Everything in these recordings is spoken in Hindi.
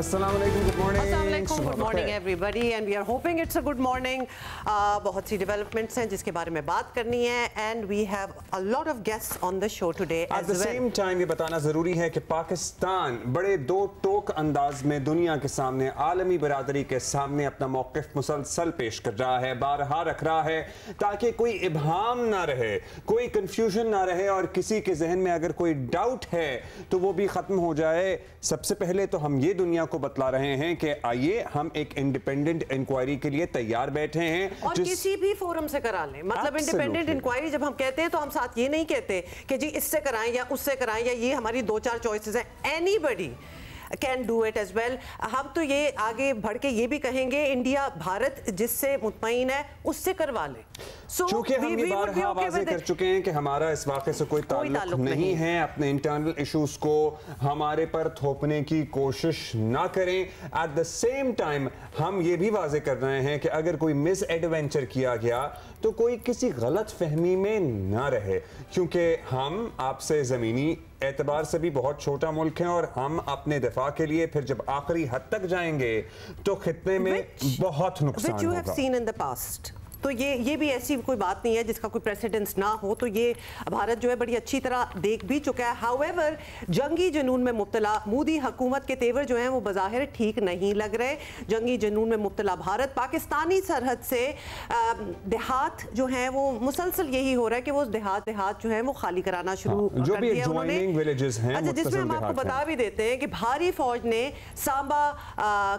Good morning everybody and we are hoping it's a good morning. बहुत सी डेवलपमेंट्स हैं जिसके बारे में बात करनी है and we have a lot of guests on the show today. At the same time ये बताना जरूरी है कि पाकिस्तान बड़े दो टोक अंदाज में दुनिया के सामने, आलमी बरादरी के सामने अपना मौक़िफ़ मुसलसल पेश कर रहा है, बारहा रख रहा है, ताकि कोई इब्हाम ना रहे, कोई कंफ्यूजन ना रहे और किसी के जहन में अगर कोई डाउट है तो वो भी खत्म हो जाए। सबसे पहले तो हम ये दुनिया को बतला रहे हैं कि आइए हम एक इंडिपेंडेंट इंक्वायरी के लिए तैयार बैठे हैं और किसी भी फोरम से करा लें। मतलब इंडिपेंडेंट इंक्वायरी जब हम कहते हैं तो हम साथ ये नहीं कहते कि जी इससे कराएं या उससे कराएं या ये हमारी दो चार चॉइसेस हैं। Anybody can do it as well. हम तो ये आगे बढ़ के ये भी कहेंगे इंडिया भारत जिससे मुतमईन है उससे करवा ले। चूंकि हम ये बारहा वाज़ेह कर चुके हैं कि हमारा इस वाक़े से कोई ताल्लुक नहीं है, अपने इंटरनल इश्यूज को हमारे पर थोपने की कोशिश ना करें। एट द सेम टाइम हम ये भी वाज़ेह कर रहे हैं कि अगर कोई मिस एडवेंचर किया गया तो कोई किसी गलत फहमी में ना रहे, क्योंकि हम आपसे ज़मीनी एतबार से भी बहुत छोटा मुल्क है और हम अपने दिफा के लिए फिर जब आखिरी हद तक जाएंगे तो खित्ते में बहुत नुकसान होगा। तो ये भी ऐसी कोई बात नहीं है जिसका कोई प्रेसिडेंस ना हो। तो ये भारत जो है बड़ी अच्छी तरह देख भी चुका है। हाउएवर जंगी जुनून में मुब्तला मोदी हुकूमत के तेवर जो हैं वो बज़ाहिर ठीक नहीं लग रहे। जंगी जुनून में मुब्तला भारत पाकिस्तानी सरहद से देहात जो हैं वो मुसलसल यही हो रहा है कि वो देहात जो है वो खाली कराना शुरू कर दिया उन्होंने। अच्छा, जिसमें हम आपको बता भी देते हैं कि भारी फौज ने सांबा,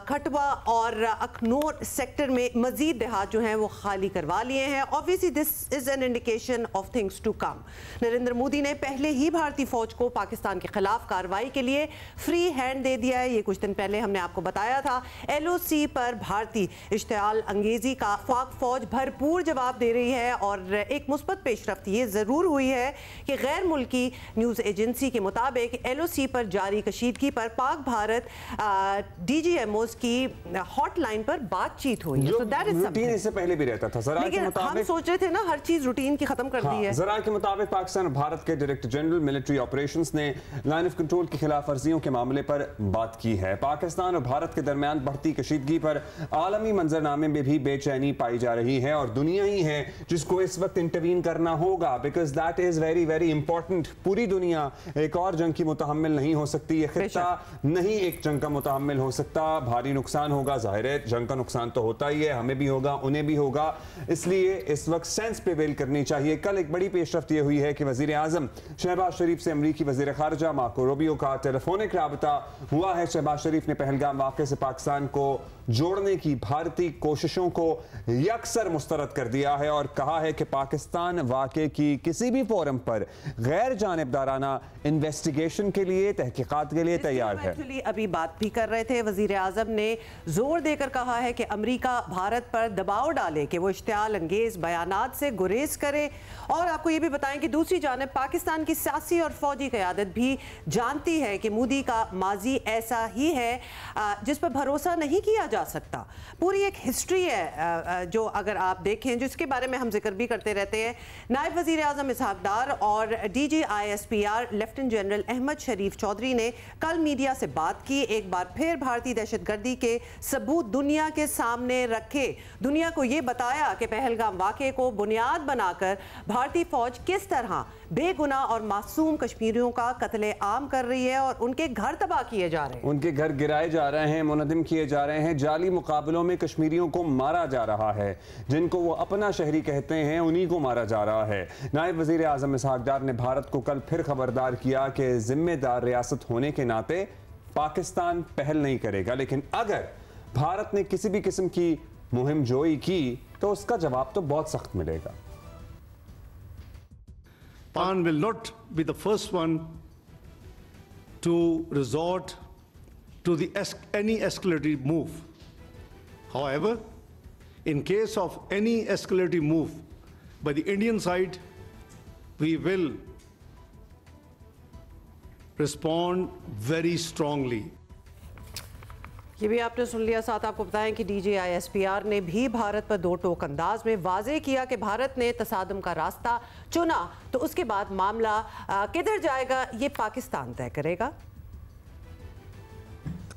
खटवा और अखनूर सेक्टर में मजीद देहात जो हैं वो खाली करवा लिए हैं। Obviously this is an indication of things to come. Narendra Modi ने पहले ही भारतीय फौज को पाकिस्तान के खिलाफ कार्रवाई के लिए फ्री हैंड दे दिया है। ये कुछ दिन पहले हमने आपको बताया था। LOC पर भारतीय इश्तियाल अंगेजी का पाक फौज भरपूर जवाब दे रही है और एक मुस्बत पेशरफ्त ये जरूर हुई है कि गैर मुल्की न्यूज एजेंसी के मुताबिक LOC पर जारी कशीदगी पर पाक भारत DGMOs की हॉटलाइन पर बातचीत हुई है। इससे पहले भी रहता था। लेकिन हम सोच रहे थे ना हर चीज रूटीन की खत्म कर दी है। ज़रा के मुताबिक पाकिस्तान और भारत के डायरेक्टर जनरल मिलिट्री ऑपरेशंस ने लाइन ऑफ कंट्रोल की खिलाफ वर्जियों के मामले पर बात की है। पाकिस्तान और भारत के दरमियान बढ़ती कशीदगी पर आलमी मंजरनामे में भी बेचैनी पाई जा रही है और दुनिया ही है जिसको इस वक्त इंटरवीन करना होगा, because that is very very important. पूरी दुनिया एक और जंग की मुतहम्मिल नहीं हो सकती, ये खित्ता नहीं एक जंग का मुतहम्मिल हो सकता। भारी नुकसान होगा, जाहिर है जंग का नुकसान तो होता ही है, हमें भी होगा उन्हें भी होगा, इसलिए इस वक्त सेंस प्रिवेल करनी चाहिए। कल एक बड़ी पेशरफ्त यह हुई है कि वजीर आजम शहबाज शरीफ से अमरीकी वजीर खारजा मार्को रूबियो का टेलीफोनिक राबता हुआ है। शहबाज शरीफ ने पहलगाम वाक़े से पाकिस्तान को जोड़ने की भारतीय कोशिशों को यकसर मुस्तरद कर दिया है और कहा है कि पाकिस्तान वाक़े की किसी भी फोरम पर गैर जानिबदाराना इन्वेस्टिगेशन के लिए, तहकीकात के लिए तैयार है। एक्चुअली अभी बात भी कर रहे थे, वजीर आजम ने जोर देकर कहा है कि अमरीका भारत पर दबाव डाले कि वो इश्तियाल अंगेज बयानात से गुरेज करे। और आपको ये भी बताएं कि दूसरी जानिब पाकिस्तान की सियासी और फौजी क़यादत भी जानती है कि मोदी का माजी ऐसा ही है जिस पर भरोसा नहीं किया जा सकता। पूरी एक हिस्ट्री है जो अगर आप देखें, जिसके बारे में हम जिक्र भी करते रहते हैं। नायब वजीर आजम इसहाक डार और DG ISPR lieutenant general Ahmed Sharif Chaudhry ने कल मीडिया से बात की। एक बार फिर भारतीय दहशतगर्दी के सबूत दुनिया के सामने रखे, दुनिया को ये बताया कि पहलगाम वाक़े को बुनियाद बनाकर भारतीय फौज किस तरह बेगुनाह और मासूम कश्मीरियों का कत्ले आम कर रही है और उनके घर तबाह किए जा रहे हैं, उनके घर गिराए जा रहे हैं, मुनज़्ज़म किए जा रहे हैं। जाली मुकाबलों में कश्मीरियों को मारा जा रहा है, जिनको वो अपना शहरी कहते हैं उन्हीं को मारा जा रहा है। नायब वज़ीर आज़म इसहाक डार ने भारत को कल फिर खबरदार किया कि जिम्मेदार रियासत होने के नाते पाकिस्तान पहल नहीं करेगा, लेकिन अगर भारत ने किसी भी किस्म की मुहिम जोई की तो उसका जवाब तो बहुत सख्त मिलेगा। Pakistan will not be the first one to resort to any escalating move. However, in case of any escalating move by the Indian side, we will respond very strongly. ये भी आपने सुन लिया। साथ आपको बताएं कि DG ISPR ने भी भारत पर दो टोक अंदाज में वाजे किया कि भारत ने तसादम का रास्ता चुना तो उसके बाद मामला किधर जाएगा ये पाकिस्तान तय करेगा।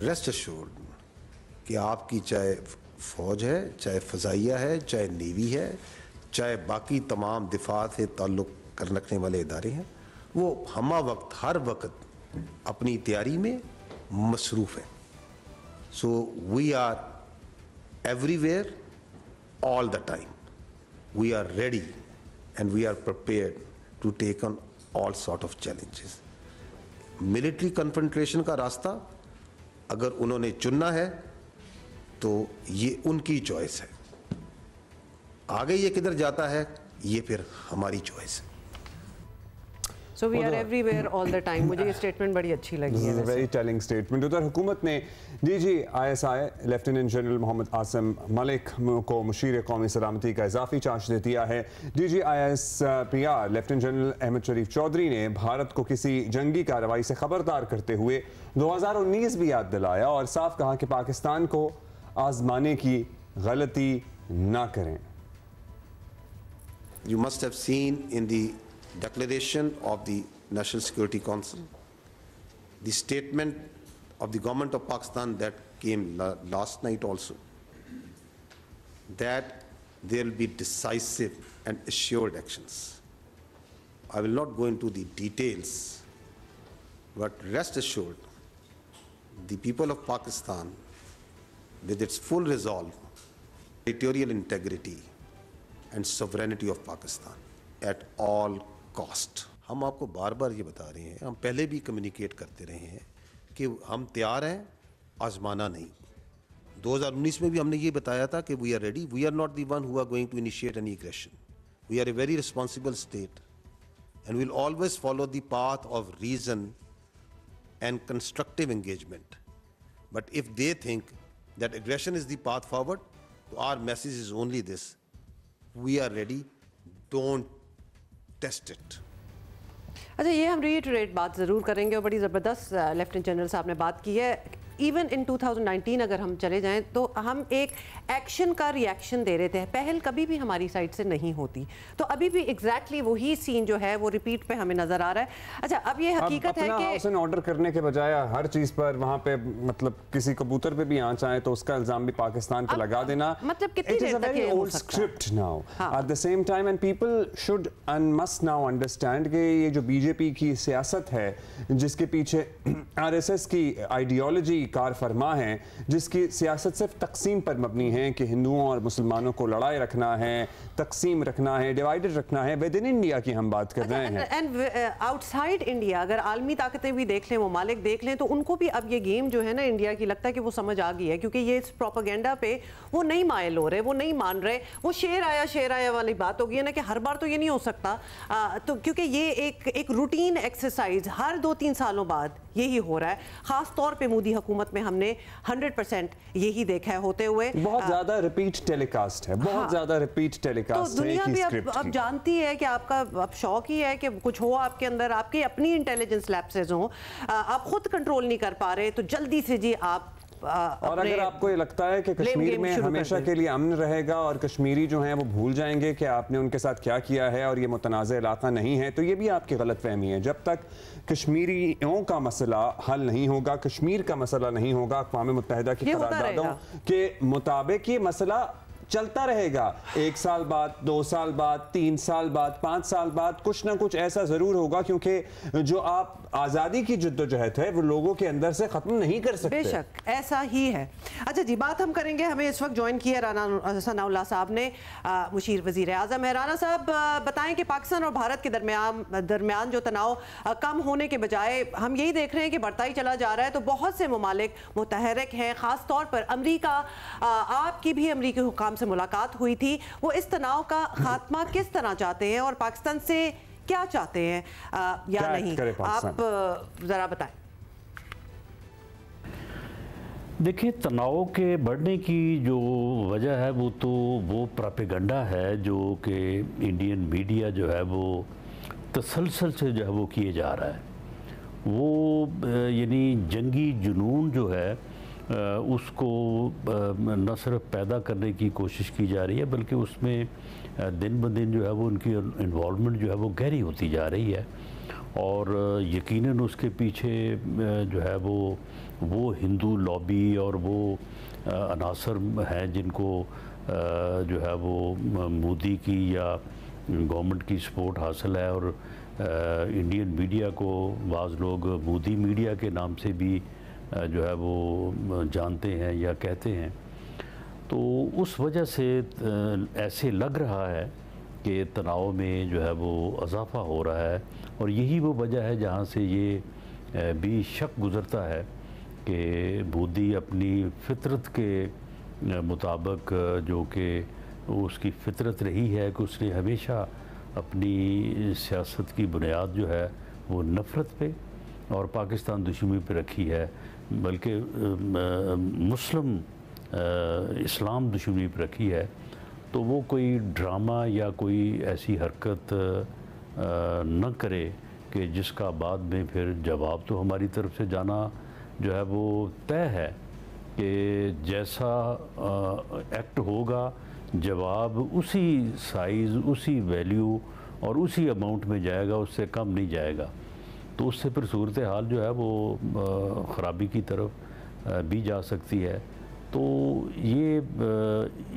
रेस्ट एश्योर्ड कि आपकी चाहे फौज है, चाहे फ़ज़ाइया है, चाहे नेवी है, चाहे बाकी तमाम दिफा से ताल्लुक़ रखने वाले इदारे हैं, वो हमा वक्त हर वक्त अपनी तैयारी में मसरूफ़ है. So we are everywhere all the time. We are ready and we are prepared to take on all sort of challenges. Military confrontation का रास्ता अगर उन्होंने चुनना है तो ये उनकी चॉइस है. आगे ये किधर जाता है ये फिर हमारी चॉइस है. So we are everywhere all the time. मुझे ये स्टेटमेंट बड़ी अच्छी लगी है. Very telling statement. उधर हुकूमत ने DG/ISI lieutenant general Mohammad Asim Malik को मुशीर कौमी सलामती का इजाफी चार्ज दे दिया है. DG/ISPR lieutenant general Ahmed Sharif Chaudhry ने भारत को किसी जंगी कार्रवाई से खबरदार करते हुए 2019 भी याद दिलाया और साफ कहा कि पाकिस्तान को आजमाने की गलती ना करें. You must have seen in the declaration of the National Security Council, the statement of the government of Pakistan that came last night also, that there will be decisive and assured actions. I will not go into the details, but rest assured, the people of Pakistan, with its full resolve, territorial integrity and sovereignty of Pakistan at all cost. हम आपको बार बार ये बता रहे हैं, हम पहले भी कम्युनिकेट करते रहे हैं कि हम तैयार हैं, आजमाना नहीं. 2019 में भी हमने ये बताया था कि we are ready. We are not the one who are going to initiate any aggression. We are a very responsible state and we'll always follow the path of reason and constructive engagement. But if they think that aggression is the path forward, our message is only this: we are ready, don't test it. अच्छा, ये हम रीइटरेट बात ज़रूर करेंगे और बड़ी ज़बरदस्त लेफ्टिनेंट जनरल साहब ने बात की है. इवन इन 2019 अगर हम चले जाएं तो हम एक एक्शन का रिएक्शन दे रहे थे. पहल कभी भी हमारी साइड से नहीं होती. तो अभी भी एग्जैक्टली वही सीन जो है वो रिपीट पे हमें नजर आ रहा है. अच्छा, अब ये हकीकत है कि हाउस एंड ऑर्डर करने के बजाय हर चीज पर वहां पे मतलब किसी कबूतर पे भी आंच आए तो उसका इल्जाम भी पाकिस्तान पे लगा देना. मतलब कितनी देर तक ये हो सकता है? Script now at the same time and people should and must now understand कि ये जो बीजेपी की सियासत है जिसके पीछे आरएसएस की आइडियोलॉजी कार फरमा है, जिसकी सियासत सिर्फ तकसीम पर मबनी है कि हिंदुओं और मुसलमानों को लड़ाई रखना है, तकसीम रखना है, डिवाइडेड रखना है. विद इन इंडिया की हम बात कर रहे हैं एंड आउटसाइड इंडिया अगर आलमी ताकतें भी देख लें, ममालिक देख लें, तो उनको भी अब ये गेम जो है ना इंडिया की लगता है कि वो समझ आ गई है. क्योंकि ये इस प्रोपेगेंडा पे वो नहीं मायल हो रहे, वो नहीं मान रहे. वो शेर आया वाली बात होगी ना कि हर बार तो ये नहीं हो सकता. तो क्योंकि ये एक रूटीन एक्सरसाइज हर 2-3 सालों बाद यही हो रहा है. खास तौर पे मोदी हुकूमत में हमने 100% यही देखा है होते हुए. बहुत ज्यादा रिपीट टेलीकास्ट है, बहुत ज्यादा रिपीट टेलीकास्ट तो दुनिया भी है. अब जानती है कि आपका अब शौक ही है कि कुछ हो आपके अंदर, आपकी अपनी इंटेलिजेंस लैप्सेस हो, आप खुद कंट्रोल नहीं कर पा रहे तो जल्दी से जी आप और अगर आपको ये लगता है कि कश्मीर में हमेशा के लिए अमन रहेगा और कश्मीरी जो हैं वो भूल जाएंगे कि आपने उनके साथ क्या किया है और ये मुतनाज़ इलाका नहीं है, तो ये भी आपकी गलतफहमी है. जब तक कश्मीरियों का मसला हल नहीं होगा, कश्मीर का मसला नहीं होगा, अक़वाम मुत्तहिदा की करारदादों के मुताबिक ये मसला चलता रहेगा. 1 साल बाद, 2 साल बाद, 3 साल बाद, 5 साल बाद कुछ ना कुछ ऐसा जरूर होगा, क्योंकि जो आप आज़ादी की जद्दोजहद है वो लोगों के अंदर से खत्म नहीं कर सकते. बेशक ऐसा ही है. अच्छा जी, बात हम करेंगे. हमें इस वक्त ज्वाइन किया राना सनाउल्लाह साहब ने, मुशीर वजीर आज़म है. राना साहब बताएं कि पाकिस्तान और भारत के दरमियान जो तनाव कम होने के बजाय हम यही देख रहे हैं कि बढ़ता ही चला जा रहा है. तो बहुत से ममालिक मुतहरिक हैं, ख़ास तौर पर अमरीका. आपकी भी अमरीकी हुकाम से मुलाकात हुई थी. वो इस तनाव का खात्मा किस तरह चाहते हैं और पाकिस्तान से क्या चाहते हैं या नहीं, आप जरा बताएं. देखिए, तनाव के बढ़ने की जो वजह है वो प्रोपेगेंडा है जो कि इंडियन मीडिया जो है वो तसलसल से जो है वो किए जा रहा है. वो यानी जंगी जुनून जो है उसको न सिर्फ पैदा करने की कोशिश की जा रही है, बल्कि उसमें दिन ब दिन जो है वो उनकी इन्वॉल्वमेंट जो है वो गहरी होती जा रही है. और यकीनन उसके पीछे जो है वो हिंदू लॉबी और वो अनासर हैं जिनको जो है वो मोदी की या गवर्नमेंट की सपोर्ट हासिल है। और इंडियन मीडिया को बाज़ लोग मोदी मीडिया के नाम से भी जो है वो जानते हैं या कहते हैं। तो उस वजह से ऐसे लग रहा है कि तनाव में जो है वो इजाफ़ा हो रहा है, और यही वो वजह है जहाँ से ये भी शक गुज़रता है कि मोदी अपनी फितरत के मुताबिक, जो कि उसकी फितरत रही है कि उसने हमेशा अपनी सियासत की बुनियाद जो है वो नफ़रत पे और पाकिस्तान दुश्मनी पे रखी है, बल्कि मुस्लिम इस्लाम दुश्मनी पे रखी है। तो वो कोई ड्रामा या कोई ऐसी हरकत न करे कि जिसका बाद में फिर जवाब तो हमारी तरफ से जाना जो है वो तय है कि जैसा एक्ट होगा जवाब उसी साइज़, उसी वैल्यू और उसी अमाउंट में जाएगा, उससे कम नहीं जाएगा। तो उससे फिर सूरत हाल जो है वो ख़राबी की तरफ भी जा सकती है। तो ये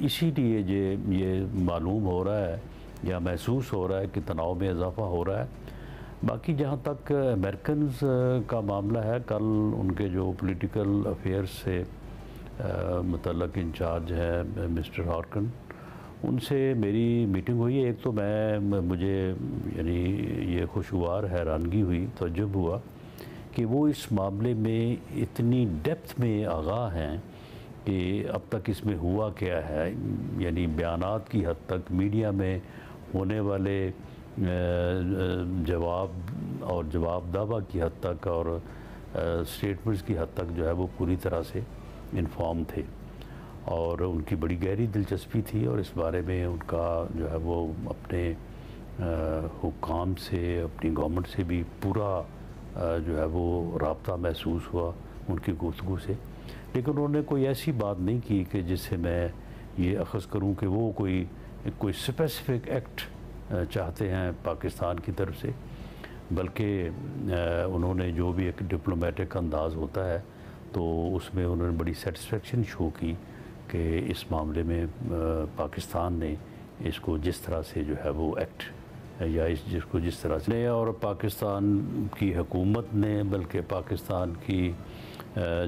इसीलिए ये मालूम हो रहा है या महसूस हो रहा है कि तनाव में इजाफ़ा हो रहा है। बाकी जहाँ तक अमेरिकन्स का मामला है, कल उनके जो पॉलिटिकल अफेयर्स से मुतल्लक इंचार्ज है मिस्टर हॉर्कन, उनसे मेरी मीटिंग हुई है। एक तो मुझे यानी ये खुशगवार हैरानगी हुई, तअज्जुब हुआ कि वो इस मामले में इतनी डेप्थ में आगाह हैं कि अब तक इसमें हुआ क्या है, यानी बयानात की हद तक, मीडिया में होने वाले जवाब और जवाब दावा की हद तक और स्टेटमेंट्स की हद तक जो है वो पूरी तरह से इन्फॉर्म थे। और उनकी बड़ी गहरी दिलचस्पी थी और इस बारे में उनका जो है वो अपने हुक्काम से, अपनी गवर्नमेंट से भी पूरा जो है वो राब्ता महसूस हुआ उनकी गुफ्तगू से। लेकिन उन्होंने कोई ऐसी बात नहीं की कि जिससे मैं ये अख़ज़ करूं कि वो कोई स्पेसिफिक एक्ट चाहते हैं पाकिस्तान की तरफ से, बल्कि उन्होंने जो भी एक डिप्लोमेटिक अंदाज़ होता है तो उसमें उन्होंने बड़ी सेटिस्फेक्शन शो की कि इस मामले में पाकिस्तान ने इसको जिस तरह से जो है वो एक्ट या जिसको जिस तरह से और पाकिस्तान की हुकूमत ने, बल्कि पाकिस्तान की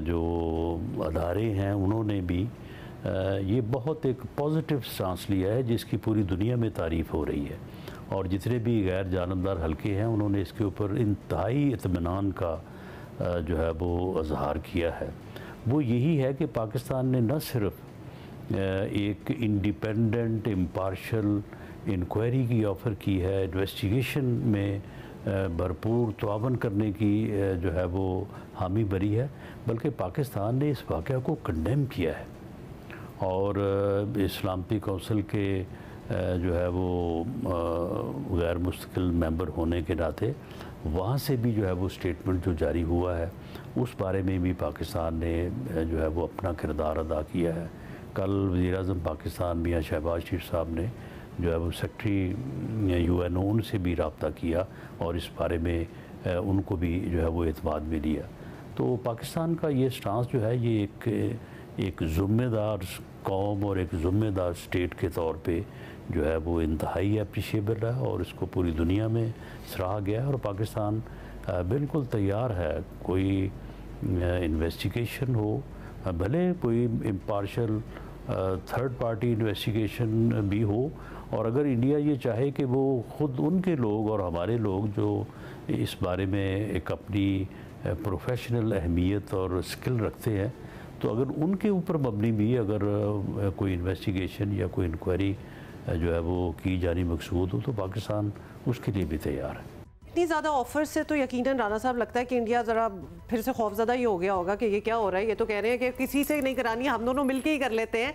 जो अदारे हैं उन्होंने भी ये बहुत एक पॉजिटिव स्टांस लिया है जिसकी पूरी दुनिया में तारीफ़ हो रही है। और जितने भी गैर जानबदार हल्के हैं उन्होंने इसके ऊपर इंतहाई इत्मीनान का जो है वो इजहार किया है। वो यही है कि पाकिस्तान ने न सिर्फ एक इंडिपेंडेंट इम्पार्शल इंक्वायरी की ऑफ़र की है, इन्वेस्टिगेशन में भरपूर तावन करने की जो है वो हामी भरी है, बल्कि पाकिस्तान ने इस वाक़या को कंडेम किया है। और इस्लामी काउंसिल के जो है वो गैर मुस्तकिल मेंबर होने के नाते वहाँ से भी जो है वो स्टेटमेंट जो जारी हुआ है उस बारे में भी पाकिस्तान ने जो है वो अपना किरदार अदा किया है। कल वज़ीर-ए-आज़म पाकिस्तान मियां शहबाज शरीफ साहब ने जो है वो सेक्रेटरी UNO उनसे भी रब्ता किया और इस बारे में उनको भी जो है वो एतमाद में लिया। तो पाकिस्तान का ये स्टांस जो है ये एक ज़िम्मेदार कौम और एक ज़िम्मेदार स्टेट के तौर पे जो है वो इंतहाई अप्रिशिएबल है और इसको पूरी दुनिया में सराहा गया है। और पाकिस्तान बिल्कुल तैयार है, कोई इन्वेस्टिगेशन हो, भले कोई इम्पार्शल थर्ड पार्टी इन्वेस्टिगेशन भी हो, और अगर इंडिया ये चाहे कि वो ख़ुद उनके लोग और हमारे लोग जो इस बारे में एक अपनी प्रोफेशनल अहमियत और स्किल रखते हैं, तो अगर उनके ऊपर मबनी भी अगर कोई इन्वेस्टिगेशन या कोई इंक्वायरी जो है वो की जानी मकसूद हो तो पाकिस्तान उसके लिए भी तैयार है। इतनी ज़्यादा ऑफर से तो यकीनन राना साहब लगता है कि इंडिया ज़रा फिर से खौफज़दा ही हो गया होगा कि ये क्या हो रहा है। ये तो कह रहे हैं कि किसी से नहीं करानी, हम दोनों मिलके ही कर लेते हैं।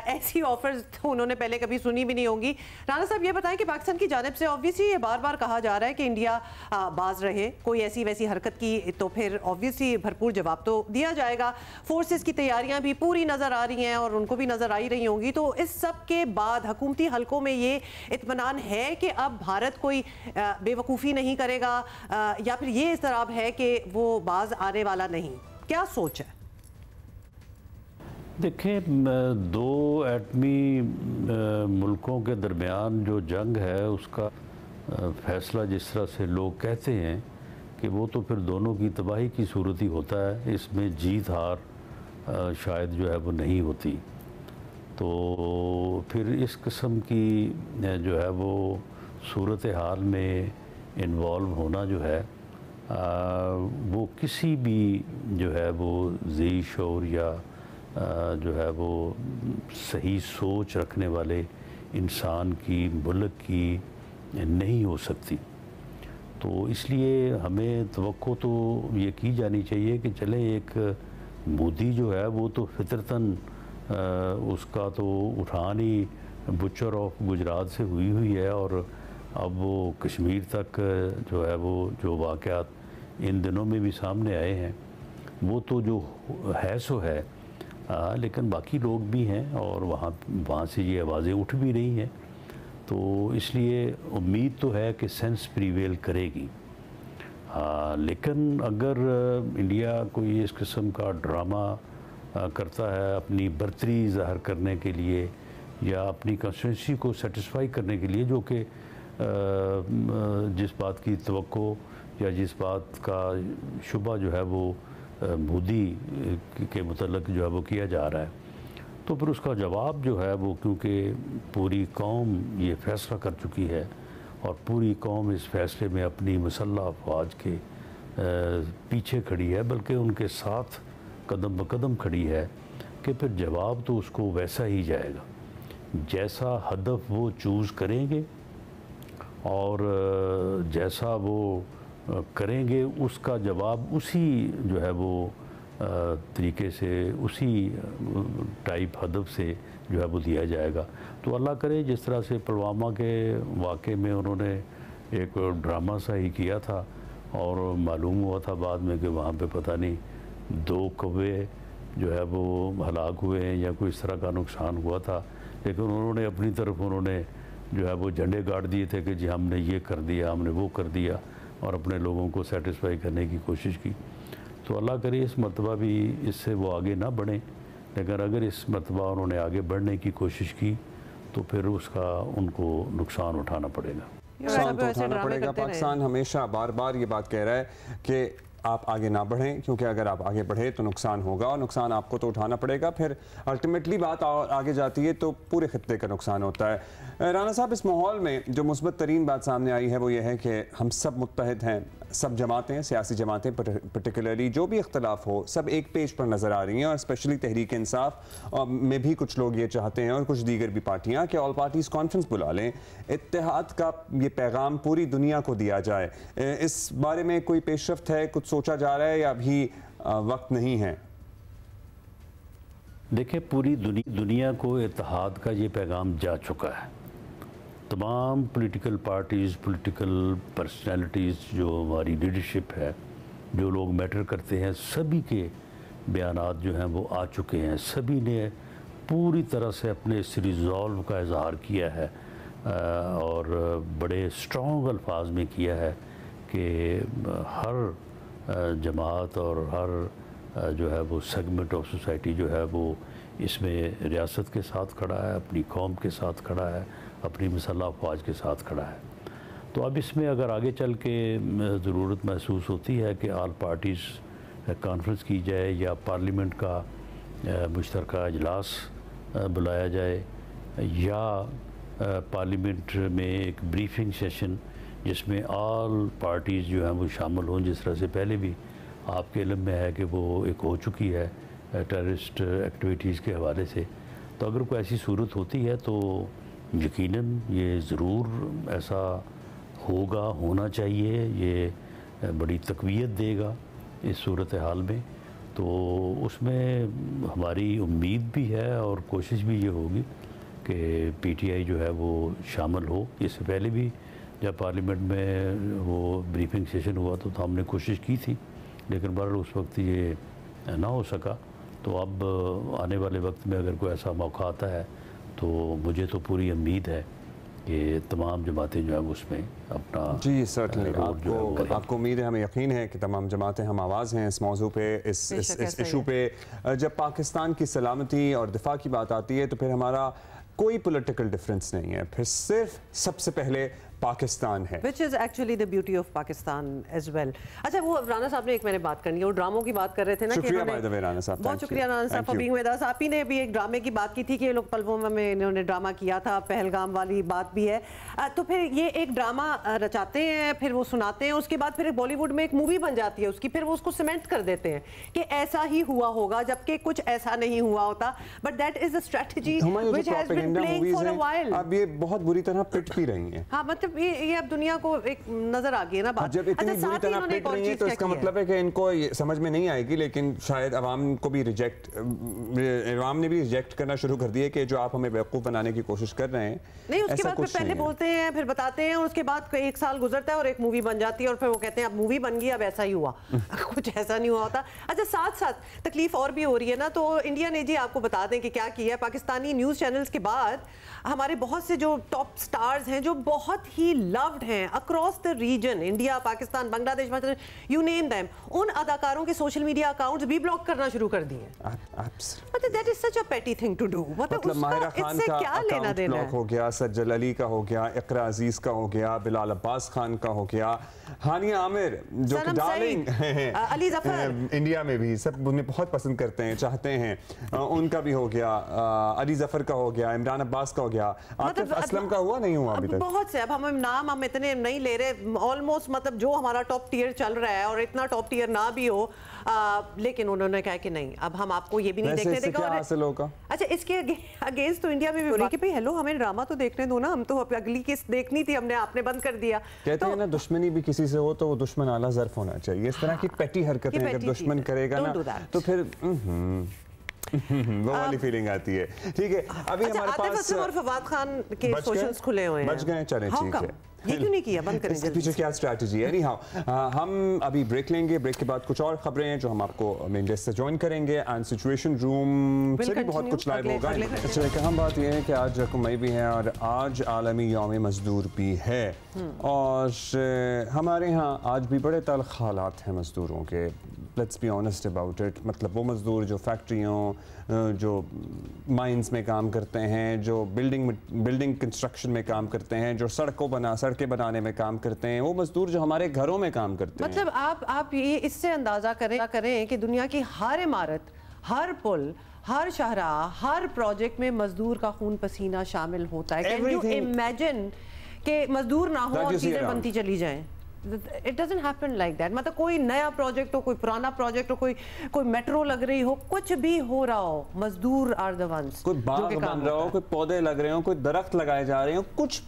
ऐसी ऑफर्स तो उन्होंने पहले कभी सुनी भी नहीं होंगी। राना साहब ये बताएं कि पाकिस्तान की जानिब से ऑब्वियसली ये बार बार कहा जा रहा है कि इंडिया बाज रहे, कोई ऐसी वैसी हरकत की तो फिर ऑब्वियसली भरपूर जवाब तो दिया जाएगा। फोर्सेस की तैयारियाँ भी पूरी नज़र आ रही हैं और उनको भी नज़र आ ही रही होंगी। तो इस सब के बाद हुकूमती हलकों में ये इत्मीनान है कि अब भारत कोई बेवकूफ़ी नहीं नहीं करेगा, या फिर ये इस तरह है कि वो बाज आने वाला नहीं? क्या सोच है? देखिए, दो एटमी मुल्कों के दरमियान जो जंग है उसका फैसला जिस तरह से लोग कहते हैं कि वो तो फिर दोनों की तबाही की सूरत ही होता है, इसमें जीत हार शायद जो है वो नहीं होती। तो फिर इस किस्म की जो है वो सूरत हाल में इन्वॉल्व होना जो है वो किसी भी जो है वो ज़ी शऊर या जो है वो सही सोच रखने वाले इंसान की, मुल्क की नहीं हो सकती। तो इसलिए हमें तवक्को तो ये की जानी चाहिए कि चले एक मोदी जो है वो तो फितरतन उसका तो उठान ही बुचर ऑफ गुजरात से हुई है, और अब वो कश्मीर तक जो है वो जो वाक़यात इन दिनों में भी सामने आए हैं वो तो जो है सो है, लेकिन बाकी लोग भी हैं और वहाँ से ये आवाज़ें उठ भी रही हैं। तो इसलिए उम्मीद तो है कि सेंस प्रीवेल करेगी। लेकिन अगर इंडिया कोई इस किस्म का ड्रामा करता है अपनी बर्तरी ज़ाहिर करने के लिए या अपनी कंस्टिट्यूंसी को सेटिस्फाई करने के लिए, जो कि जिस बात की तवक्को या जिस बात का शुबा जो है वो मोदी के मुतल्लिक़ जो है वो किया जा रहा है, तो फिर उसका जवाब जो है वो, क्योंकि पूरी कौम ये फ़ैसला कर चुकी है और पूरी कौम इस फ़ैसले में अपनी मुसल्लह अफवाज के पीछे खड़ी है, बल्कि उनके साथ कदम ब कदम खड़ी है, कि फिर जवाब तो उसको वैसा ही जाएगा जैसा हदफ वो चूज़ करेंगे और जैसा वो करेंगे उसका जवाब उसी जो है वो तरीके से, उसी टाइप हदफ से जो है वो दिया जाएगा। तो अल्लाह करे जिस तरह से पुलवामा के वाक़े में उन्होंने एक ड्रामा सा ही किया था और मालूम हुआ था बाद में कि वहाँ पे पता नहीं 2 कौवे जो है वो हलाक हुए हैं या कोई इस तरह का नुकसान हुआ था, लेकिन उन्होंने अपनी तरफ उन्होंने जो है वो झंडे गाड़ दिए थे कि जी हमने ये कर दिया, हमने वो कर दिया, और अपने लोगों को सेटिस्फाई करने की कोशिश की। तो अल्लाह करे इस मरतबा भी इससे वो आगे ना बढ़ें, लेकिन अगर इस मरतबा उन्होंने आगे बढ़ने की कोशिश की तो फिर उसका उनको नुकसान उठाना पड़ेगा। नुकसान तो उठाना पड़ेगा। पाकिस्तान हमेशा बार बार ये बात कह रहा है कि आप आगे ना बढ़ें, क्योंकि अगर आप आगे बढ़े तो नुकसान होगा और नुकसान आपको तो उठाना पड़ेगा। फिर अल्टीमेटली बात आगे जाती है तो पूरे खित्ते का नुकसान होता है। राना साहब, इस माहौल में जो मुस्बत तरीन बात सामने आई है वो ये है कि हम सब मुत्तहिद हैं, सब जमातें, सियासी जमातें पर्टिकुलरली जो भी इख्तलाफ हो, सब एक पेज पर नज़र आ रही हैं, और स्पेशली तहरीक इंसाफ में भी कुछ लोग ये चाहते हैं और कुछ दीगर भी पार्टियाँ कि ऑल पार्टीज़ कॉन्फ्रेंस बुला लें, इत्तेहाद का ये पैगाम पूरी दुनिया को दिया जाए। इस बारे में कोई पेशरफ्त है, कुछ सोचा जा रहा है या अभी वक्त नहीं है? देखिए, पूरी दुनिया को इत्तेहाद का ये पैगाम जा चुका है। तमाम पॉलिटिकल पार्टीज़, पॉलिटिकल पर्सनालिटीज़, जो हमारी लीडरशिप है, जो लोग मैटर करते हैं, सभी के बयानात जो हैं वो आ चुके हैं। सभी ने पूरी तरह से अपने इस रिज़ॉल्व का इजहार किया है और बड़े स्ट्रॉन्ग अल्फाज में किया है कि हर जमात और हर जो है वो सेगमेंट ऑफ सोसाइटी जो है वो इसमें रियासत के साथ खड़ा है, अपनी कौम के साथ खड़ा है, अपनी मुसल्लह अफवाज के साथ खड़ा है। तो अब इसमें अगर आगे चल के ज़रूरत महसूस होती है कि ऑल पार्टीज़ कॉन्फ्रेंस की जाए या पार्लियामेंट का मुश्तरका इजलास बुलाया जाए या पार्लियामेंट में एक ब्रीफिंग सेशन जिसमें ऑल पार्टीज़ जो हैं वो शामिल हों, जिस तरह से पहले भी आपके इल्म में है कि वो एक हो चुकी है टेररिस्ट एक्टिविटीज़ के हवाले से। तो अगर कोई ऐसी सूरत होती है तो यकीनन ये ज़रूर ऐसा होगा, होना चाहिए, ये बड़ी तक़वियत देगा इस सूरत हाल में। तो उसमें हमारी उम्मीद भी है और कोशिश भी ये होगी कि पीटीआई जो है वो शामिल हो। इससे पहले भी जब पार्लियामेंट में वो ब्रीफिंग सेशन हुआ तो हमने कोशिश की थी, लेकिन बहरहाल उस वक्त ये ना हो सका। तो अब आने वाले वक्त में अगर कोई ऐसा मौका आता है तो मुझे तो पूरी उम्मीद है कि तमाम जमातें जो है उसमें अपना जी सर्टनली आपको उम्मीद है, हमें यकीन है कि तमाम जमातें हम आवाज़ हैं इस मौजू पे, इस इशू पे। जब पाकिस्तान की सलामती और दिफा की बात आती है तो फिर हमारा कोई पॉलिटिकल डिफरेंस नहीं है, फिर सिर्फ सबसे पहले पाकिस्तान है, Which is actually the beauty of Pakistan as well. अच्छा, वो राना साहब ने एक मैंने बात करनी है, वो ड्रामों की बात कर रहे थे ना, शुक्रिया बाय द वे राना साहब, बहुत शुक्रिया राना साहब फॉर बीइंग विद अस। आप ही ने भी एक ड्रामे की बात की थी कि ये लोग पुलवामा में इन्होंने ड्रामा किया था, पहलगाम वाली बात भी है। तो फिर ये एक ड्रामा रचाते हैं, फिर वो सुनाते हैं, उसके बाद फिर बॉलीवुड में एक मूवी बन जाती है उसकी, फिर वो उसको सीमेंट कर देते हैं कि ऐसा ही हुआ होगा, जबकि कुछ ऐसा नहीं हुआ होता। But that is the strategy which has been playing for a while. अब ये बहुत बुरी तरह पिट भी रही हैं। हाँ, मतलब ये अब दुनिया को एक नजर आ गई है ना बात। जब इतनी बुरी तरह पिट रही है तो इसका मतलब है कि इनको ये समझ में नहीं आएगी, लेकिन शायद अवाम को भी अवाम ने भी रिजेक्ट करना शुरू कर दिया कि जो आप हमें बेवकूफ़ बनाने की कोशिश कर रहे हैं। नहीं, उसके बाद फिर पहले बोलते हैं, फिर बताते हैं, और उसके बाद एक साल गुजरता है और एक मूवी बन जाती है, और फिर वो कहते हैं अब मूवी बन गई, अब ऐसा ही हुआ। कुछ ऐसा नहीं हुआ होता। अच्छा, साथ साथ तकलीफ और भी हो रही है ना, तो इंडिया ने जी आपको बता दें कि क्या किया, पाकिस्तानी न्यूज़ चैनल्स के बाद हमारे बहुत से जो टॉप स्टार्स हैं जो बहुत ही लव्ड हैं across the region, India, Pakistan, Bangladesh, you name them, उन अदाकारों के सोशल मीडिया अकाउंट्स भी ब्लॉक करना शुरू कर दिए। मतलब दैट इज सच अ पेटी थिंग टू डू। मतलब माहिरा खान का क्या लेना देना ब्लॉक हो गया, सज्जल अली का हो गया, इकरा अजीज का हो गया, बिलाल अब्बास खान का हो गया, हानिया आमिर जो कि डार्लिंग अली जफर इंडिया में भी सब उन्हें बहुत पसंद करते हैं, चाहते हैं, उनका भी हो गया, अली जफर का हो गया, इमरान अब्बास का हो गया, आतिफ असलम का हुआ नहीं हुआ अभी तक। बहुत से, अब हम इतने नहीं ले रहे, ऑलमोस्ट मतलब जो हमारा टॉप टियर चल रहा है, और इतना टॉप टियर ना भी हो, लेकिन उन्होंने कहा कि नहीं, अब हम आपको ये भी नहीं देखने देंगे। क्या हासिल होगा? अच्छा, इसके अगेंस्ट तो इंडिया में भी हो रही है कि भाई हेलो, हमें ड्रामा तो देखने दो ना, हम तो अगली किस देखनी थी, हमने आपने बंद कर दिया। कहते हैं ना, दुश्मनी भी किसी से हो तो वो दुश्मन आला ज़र्फ होना चाहिए। इस तरह की पेटी हरकतें अगर दुश्मन करेगा ना तो फिर वो वाली फीलिंग आती है। ठीक है, अभी हमारे पास और फवाद खान के सोशल्स खुले हुए हैं, बच गए, चलें ठीक है, ये क्यों नहीं किया, बंद करें इसके पीछे क्या स्ट्रैटेजी है। हम अभी ब्रेक लेंगे, ब्रेक के बाद कुछ और खबरें हैं जो हम आपको मेन डेस्क से ज्वाइन करेंगे, एंड सिचुएशन रूम से भी बहुत कुछ लाइव होगा। अच्छा, अहम बात यह है कि आज मई भी है और आज आलमी यौम मजदूर भी है, और हमारे यहाँ आज भी बड़े तल्ख हालात हैं मजदूरों के। Let's be honest about it. मतलब वो मजदूर जो फैक्ट्रियों, जो माइंस में काम करते हैं, जो बिल्डिंग कंस्ट्रक्शन में काम करते हैं, जो सड़कें बनाने में काम करते हैं, वो मजदूर जो हमारे घरों में काम करते हैं। मतलब आप ये इससे अंदाजा करें कि दुनिया की हर इमारत, हर पुल, हर शाहराह, हर प्रोजेक्ट में मजदूर का खून पसीना शामिल होता है। कैन यू इमेजिन कि मजदूर ना हो और चीजें बनती चली जाएं? It doesn't happen like that। मतलब कोई नया प्रोजेक्ट हो, कोई पुराना प्रोजेक्ट हो, कोई मेट्रो लग रही हो, कुछ भी हो रहा हो, मजदूर आर द वंस। कोई बाग बन रहा हो, कोई पौधे लग रहे हो, कोई दरख्त लगाए जा रहे हो, कुछ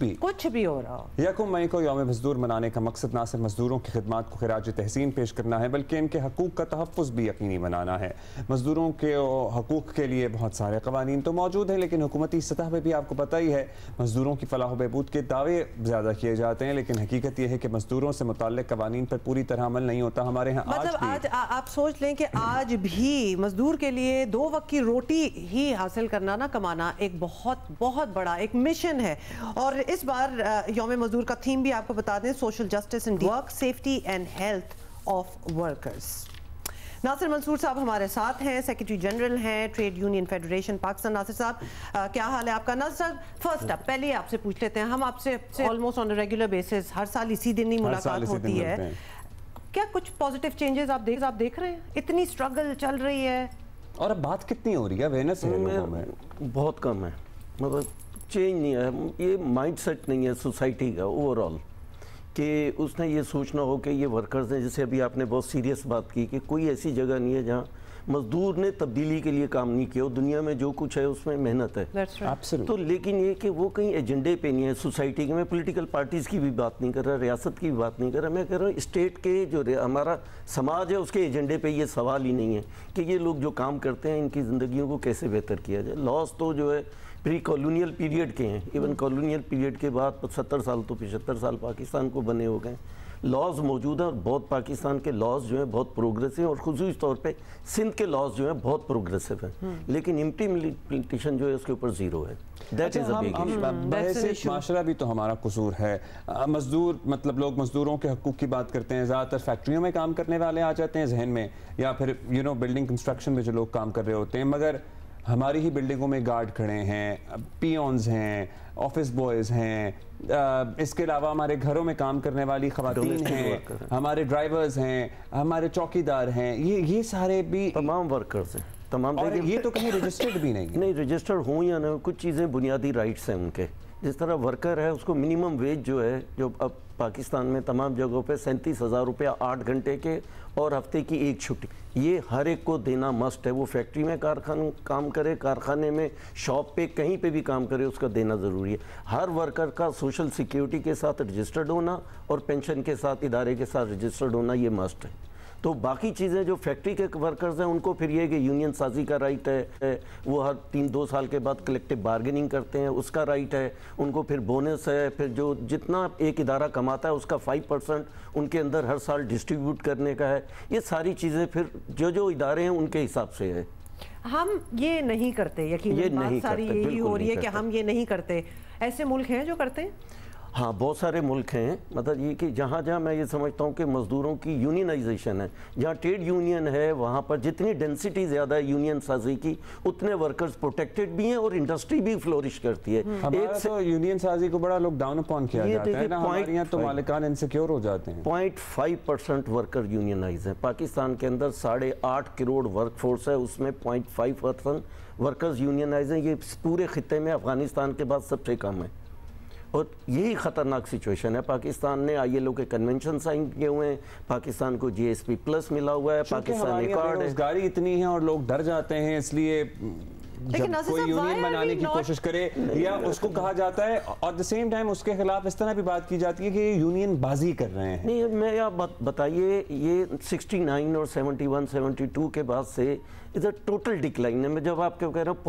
भी हो रहा हो। यकम मई को यौम मजदूर मनाने का मकसद ना सिर्फ मजदूरों की खिदमात को खिराज तहसीन पेश करना है, बल्कि इनके हकूक़ का तहफ़्फ़ुज़ भी यकीनी बनाना है। मजदूरों के हकूक़ के लिए बहुत सारे कवानीन तो मौजूद हैं, लेकिन हुकूमती सतह पर भी आपको पता ही है मजदूरों की फलाह बहबूद के दावे ज़्यादा किए जाते हैं, लेकिन हकीकत यह है कि मजदूरों से मुताल्लिक़ कवानीन पर पूरी तरह अमल नहीं होता हमारे यहाँ। मतलब आज आप सोच लें कि आज भी मजदूर के लिए 2 वक्त की रोटी ही हासिल करना ना, कमाना एक बहुत बहुत बड़ा एक मिशन है। और इस बार यौम मजदूर का थीम भी आपको बता दें, social justice and work safety and health of workers. Nasir Mansoor sahab हमारे साथ हैं, सेक्रेटरी जनरल हैं trade union federation Pakistan. Nasir sahab, क्या हाल है आपका? नासिर साहब, फर्स्ट अप पहले आपसे पूछ लेते हैं, हम आपसे ऑलमोस्ट ऑन रेगुलर बेसिस हर साल इसी दिन ही मुलाकात होती है, क्या कुछ पॉजिटिव चेंजेस आप देख रहे हैं? इतनी स्ट्रगल चल रही है और अब बात कितनी हो रही है, अवेयरनेस है लोगों में बहुत कम है, मतलब चेंज नहीं है, ये माइंड सेट नहीं है सोसाइटी का ओवरऑल कि उसने ये सोचना हो कि ये वर्कर्स हैं। जैसे अभी आपने बहुत सीरियस बात की कि कोई ऐसी जगह नहीं है जहाँ मजदूर ने तब्दीली के लिए काम नहीं किया हो, दुनिया में जो कुछ है उसमें मेहनत है। तो लेकिन ये कि वो कहीं एजेंडे पे नहीं है सोसाइटी के। मैं पॉलिटिकल पार्टीज़ की भी बात नहीं कर रहा, रियासत की भी बात नहीं कर रहा, मैं कह रहा हूँ स्टेट के जो हमारा समाज है उसके एजेंडे पे ये सवाल ही नहीं है कि ये लोग जो काम करते हैं इनकी ज़िंदगियों को कैसे बेहतर किया जाए। लॉस तो जो है प्री कॉलोनियल पीरियड के हैं, इवन कॉलोनियल पीरियड के बाद 70 साल तो 75 साल पाकिस्तान को बने हो गए, लॉज मौजूद हैं और बहुत पाकिस्तान के लॉज जो हैं बहुत प्रोग्रेसिव हैं और खुसूस तौर पे सिंध के लॉज जो हैं बहुत प्रोग्रेसिव हैं, लेकिन इम्प्लीमेंटेशन जो है उसके ऊपर ज़ीरो है। That is a big issue. माशरा भी तो हमारा कसूर है। मजदूर मतलब लोग मजदूरों के हकूक़ की बात करते हैं, ज़्यादातर फैक्ट्रियों में काम करने वाले आ जाते हैं जहन में, या फिर बिल्डिंग कंस्ट्रक्शन में जो लोग काम कर रहे होते हैं, मगर हमारी ही बिल्डिंगों में गार्ड खड़े हैं, पियोन्स हैं, ऑफिस बॉयज़ हैं, इसके अलावा हमारे घरों में काम करने वाली ख़वातीन हैं, हमारे ड्राइवर्स हैं, हमारे चौकीदार हैं, ये सारे भी तमाम वर्कर्स हैं, तमाम। और ये तो कहीं रजिस्टर्ड भी नहीं है। नहीं, रजिस्टर्ड हों या ना, कुछ चीज़ें बुनियादी राइट्स हैं उनके। जिस तरह वर्कर है उसको मिनिमम वेज जो है, जो अब पाकिस्तान में तमाम जगहों पे 37,000 रुपया 8 घंटे के और हफ्ते की एक छुट्टी, ये हर एक को देना मस्ट है। वो फैक्ट्री में काम करे, कारखाने में, शॉप पे, कहीं पे भी काम करे, उसका देना ज़रूरी है। हर वर्कर का सोशल सिक्योरिटी के साथ रजिस्टर्ड होना और पेंशन के साथ, इदारे के साथ रजिस्टर्ड होना, ये मस्ट है। तो बाकी चीज़ें जो फैक्ट्री के वर्कर्स हैं उनको फिर ये कि यूनियन साजी का राइट है, वो हर 3-2 साल के बाद कलेक्टिव बार्गेनिंग करते हैं, उसका राइट है। उनको फिर बोनस है, फिर जो जितना एक इदारा कमाता है उसका 5% उनके अंदर हर साल डिस्ट्रीब्यूट करने का है। ये सारी चीज़ें फिर जो इदारे हैं उनके हिसाब से है। हम ये नहीं करते, यकीनन बात सारी यही हो रही है कि हम ये नहीं करते। ऐसे मुल्क हैं जो करते हैं? हाँ, बहुत सारे मुल्क हैं। मतलब ये कि जहाँ जहाँ मैं ये समझता हूँ कि मज़दूरों की यूनियनाइजेशन है, जहाँ ट्रेड यूनियन है, वहाँ पर जितनी डेंसिटी ज़्यादा है यूनियन साजी की, उतने वर्कर्स प्रोटेक्टेड भी हैं और इंडस्ट्री भी फ्लोरिश करती है। एक तो यूनियन साजी को बड़ा लोग डाउन अपॉन किया जाता है ना, हमारे यहाँ तो मालिकान इनसिक्योर हो जाते हैं। 0.5% वर्कर यूनियनाइज हैं। पाकिस्तान के अंदर 8.5 करोड़ वर्कफोर्स है, उसमें 0.5% वर्कर्स यूनियनाइज हैं। ये पूरे खित्ते में अफगानिस्तान के बाद सबसे कम है और यही ख़तरनाक सिचुएशन है। पाकिस्तान ने ILO के कन्वेंशन साइन किए हुए हैं, पाकिस्तान को GSP प्लस मिला हुआ है, पाकिस्तान रिकॉर्ड है। बेरोजगारी इतनी है और लोग डर जाते हैं, इसलिए जब कोई यूनियन बनाने की कोशिश करे या उसको कहा जाता है, और द सेम टाइम उसके खिलाफ इस तरह भी बात की जाती है कि यूनियन बाजी कर रहे हैं। नहीं, मैं आप बताइए, ये 69 और 71, 72 के बाद से इधर टोटल डिक्लाइन है। मैं जब आपको कह रहा हूँ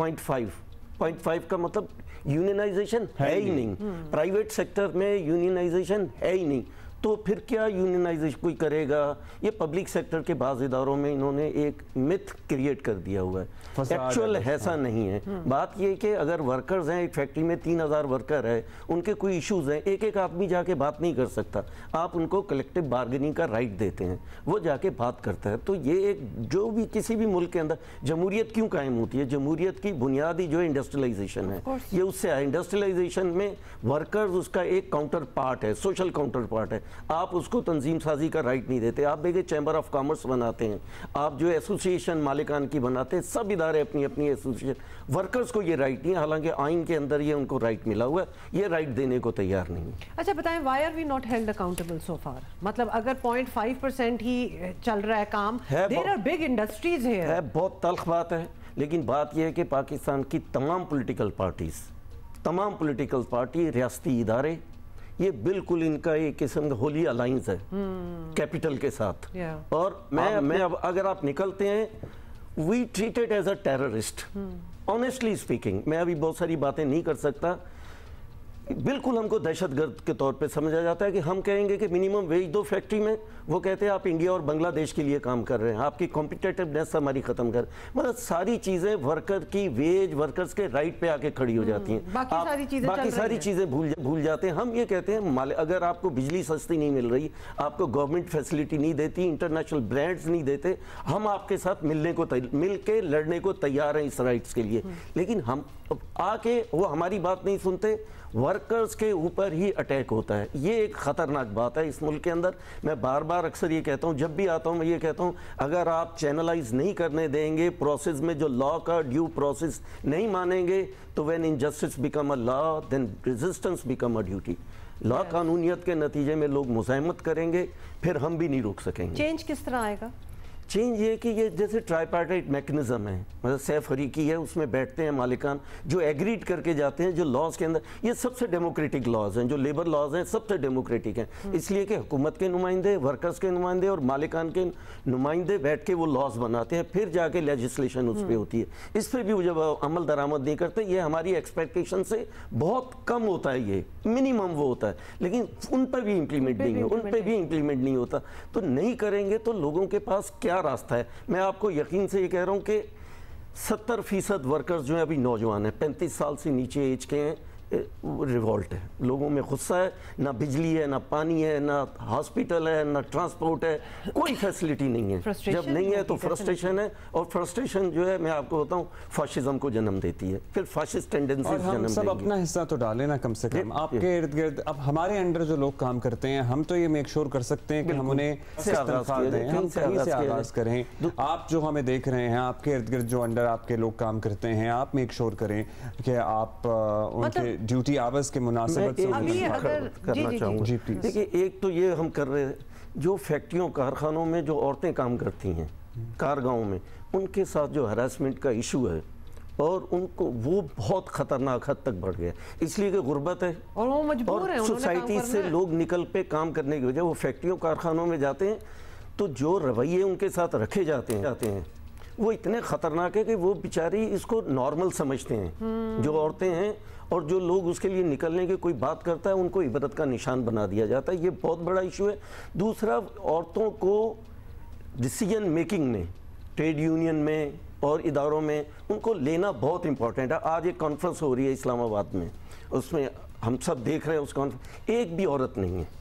0.5 का मतलब यूनियनाइजेशन है ही नहीं। प्राइवेट सेक्टर में यूनियनाइजेशन है ही नहीं, तो फिर क्या यूनियनाइजेशन कोई करेगा? ये पब्लिक सेक्टर के बाज़ इदारों में इन्होंने एक मिथ क्रिएट कर दिया हुआ है, एक्चुअल ऐसा नहीं है। बात ये कि अगर वर्कर्स हैं, एक फैक्ट्री में 3,000 वर्कर है, उनके कोई इश्यूज़ हैं, एक एक आदमी जाके बात नहीं कर सकता। आप उनको कलेक्टिव बार्गेनिंग का राइट देते हैं, वो जाके बात करता है। तो ये एक जो भी किसी भी मुल्क के अंदर जमहूरियत क्यों कायम होती है? जमहूरियत की बुनियादी जो इंडस्ट्रियलाइजेशन है, ये उससे है। इंडस्ट्रियलाइजेशन में वर्कर्स उसका एक काउंटर पार्ट है, सोशल काउंटर पार्ट है। आप उसको तंजीम साजी का राइट नहीं देते। आप देखिए चैम्बर ऑफ कॉमर्स बनाते हैं, आप जो एसोसिएशन मालिकान की बनाते हैं, सब इदारे अपनी अपनी एसोसिएशन। वर्कर्स को ये राइट नहीं है, हालांकि आइन के अंदर ये उनको राइट मिला हुआ है, ये राइट देने को तैयार नहीं है। अच्छा बताएं, why are we not held accountable so far? मतलब अगर 0.5% ही चल रहा है काम, there are big industries here. है, बहुत तल्ख बात है, लेकिन बात यह है कि पाकिस्तान की तमाम पॉलिटिकल पार्टी, रियासती इदारे, ये बिल्कुल इनका एक किस्म का होली अलायंस है कैपिटल के साथ। और मैं अब अगर आप निकलते हैं, we treated as a terrorist, honestly speaking. मैं अभी बहुत सारी बातें नहीं कर सकता, बिल्कुल हमको दहशतगर्द के तौर पे समझा जाता है कि हम कहेंगे कि मिनिमम वेज दो फैक्ट्री में, वो कहते हैं आप इंडिया और बांग्लादेश के लिए काम कर रहे हैं, आपकी कॉम्पिटिटिवनेस हमारी ख़त्म कर। मतलब सारी चीज़ें वर्कर की वेज, वर्कर्स के राइट पे आके खड़ी हो जाती हैं। बाकी सारी चीज़ें भूल जाते हैं। हम ये कहते हैं अगर आपको बिजली सस्ती नहीं मिल रही, आपको गवर्नमेंट फैसिलिटी नहीं देती, इंटरनेशनल ब्रांड्स नहीं देते, हम आपके साथ मिल के लड़ने को तैयार हैं इस राइट्स के लिए। लेकिन हम आके वो हमारी बात नहीं सुनते, वर्कर्स के ऊपर ही अटैक होता है। ये एक ख़तरनाक बात है इस मुल्क के अंदर। मैं बार बार अक्सर ये कहता हूँ, जब भी आता हूँ मैं ये कहता हूँ, अगर आप चैनलाइज नहीं करने देंगे प्रोसेस में, जो लॉ का ड्यू प्रोसेस नहीं मानेंगे, तो when injustice become a law then resistance become a duty. Law कानूनियत के नतीजे में लोग मुज़ाहमत करेंगे, फिर हम भी नहीं रोक सकेंगे। चेंज किस तरह आएगा? चेंज ये कि ये जैसे ट्राईपार्टाइट मैकेनिज्म है, मतलब सैफ फरीकी है, उसमें बैठते हैं मालिकान जो एग्रीड करके जाते हैं, जो लॉज के अंदर ये सबसे डेमोक्रेटिक लॉज हैं, जो लेबर लॉज हैं सबसे डेमोक्रेटिक हैं, इसलिए कि हुकूमत के नुमाइंदे, वर्कर्स के नुमाइंदे और मालिकान के नुमाइंदे बैठ के वो लॉज बनाते हैं, फिर जाके लेजिस्लेशन उस पर होती है। इस पर भी जब अमल दरामद नहीं करते, ये हमारी एक्सपेक्टेशन से बहुत कम होता है, ये मिनिमम वो होता है, लेकिन उन पर भी इम्प्लीमेंट नहीं है, उन पर भी इम्प्लीमेंट नहीं होता। तो नहीं करेंगे तो लोगों के पास क्या रास्ता है? मैं आपको यकीन से ये कह रहा हूं कि 70% वर्कर्स जो हैं अभी नौजवान हैं, 35 साल से नीचे एज के हैं, रिवॉल्ट है, लोगों में गुस्सा है, ना बिजली है, ना पानी है, ना हॉस्पिटल है, ना ट्रांसपोर्ट है, कोई फैसिलिटी नहीं है। जब नहीं है तो फ्रस्ट्रेशन है, और फ्रस्ट्रेशन जो है मैं आपको बताऊं फाशिज्म को जन्म देती है, फिर फाशिस्ट टेंडेंसीज जन्म देंगी। सब अपना हिस्सा तो डालें ना कम से कम। आपके इर्द गिर्द अब हमारे अंडर जो लोग काम करते हैं, हम तो ये मेक श्योर कर सकते हैं कि हम उन्हें तनख्वाह दें, हम कहीं से आगाज करें। आप जो हमें देख रहे हैं, आपके इर्द गिर्द जो अंडर आपके लोग काम करते हैं, आप मेक श्योर करें कि आप उनके ड्यूटी आवर्स के मुनासिबत से करना चाहूँगा। देखिए, एक तो ये हम कर रहे हैं, जो फैक्ट्रियों कारखानों में जो औरतें काम करती हैं, कारगाहों में, उनके साथ जो हरासमेंट का इशू है, और उनको वो बहुत खतरनाक हद तक बढ़ गया, इसलिए कि गुर्बत है और वो मजबूर है, सोसाइटी से लोग निकल पे काम करने की वजह वो फैक्ट्रियों कारखानों में जाते हैं, तो जो रवैये उनके साथ रखे जाते हैं वो इतने ख़तरनाक है कि वो बेचारी इसको नॉर्मल समझते हैं, जो औरतें हैं, और जो लोग उसके लिए निकलने की कोई बात करता है उनको इबरत का निशान बना दिया जाता है। ये बहुत बड़ा इशू है। दूसरा, औरतों को डिसीजन मेकिंग में, ट्रेड यूनियन में और इदारों में उनको लेना बहुत इंपॉर्टेंट है। आज एक कॉन्फ्रेंस हो रही है इस्लामाबाद में, उसमें हम सब देख रहे हैं, उस कॉन्फ्रेंस एक भी औरत नहीं है।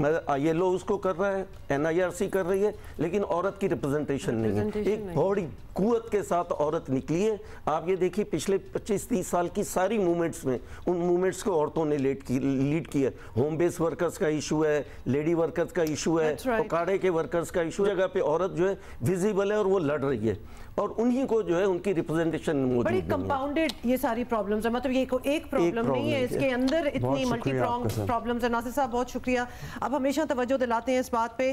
ILO उसको कर रहा है, NIRC कर रही है, लेकिन औरत की रिप्रेजेंटेशन नहीं है। एक बड़ी कुव्वत के साथ औरत निकली है। आप ये देखिए, पिछले 25-30 साल की सारी मूवमेंट्स में उन मूवमेंट्स को औरतों ने लीड की है। होम बेस वर्कर्स का इशू है, लेडी वर्कर्स का इशू है, उकाड़े के वर्कर्स का इशू, जगह पे औरत जो है विजिबल है और वो लड़ रही है, और उन्हीं को जो है उनकी रिप्रेजेंटेशन बड़ी कंपाउंडेड ये सारी प्रॉब्लम्स है। मतलब ये एक प्रॉब्लम नहीं है, इसके अंदर इतनी मल्टी प्रॉब्लम्स है। नासिर साहब बहुत शुक्रिया, आप हमेशा तवज्जो दिलाते हैं इस बात पे,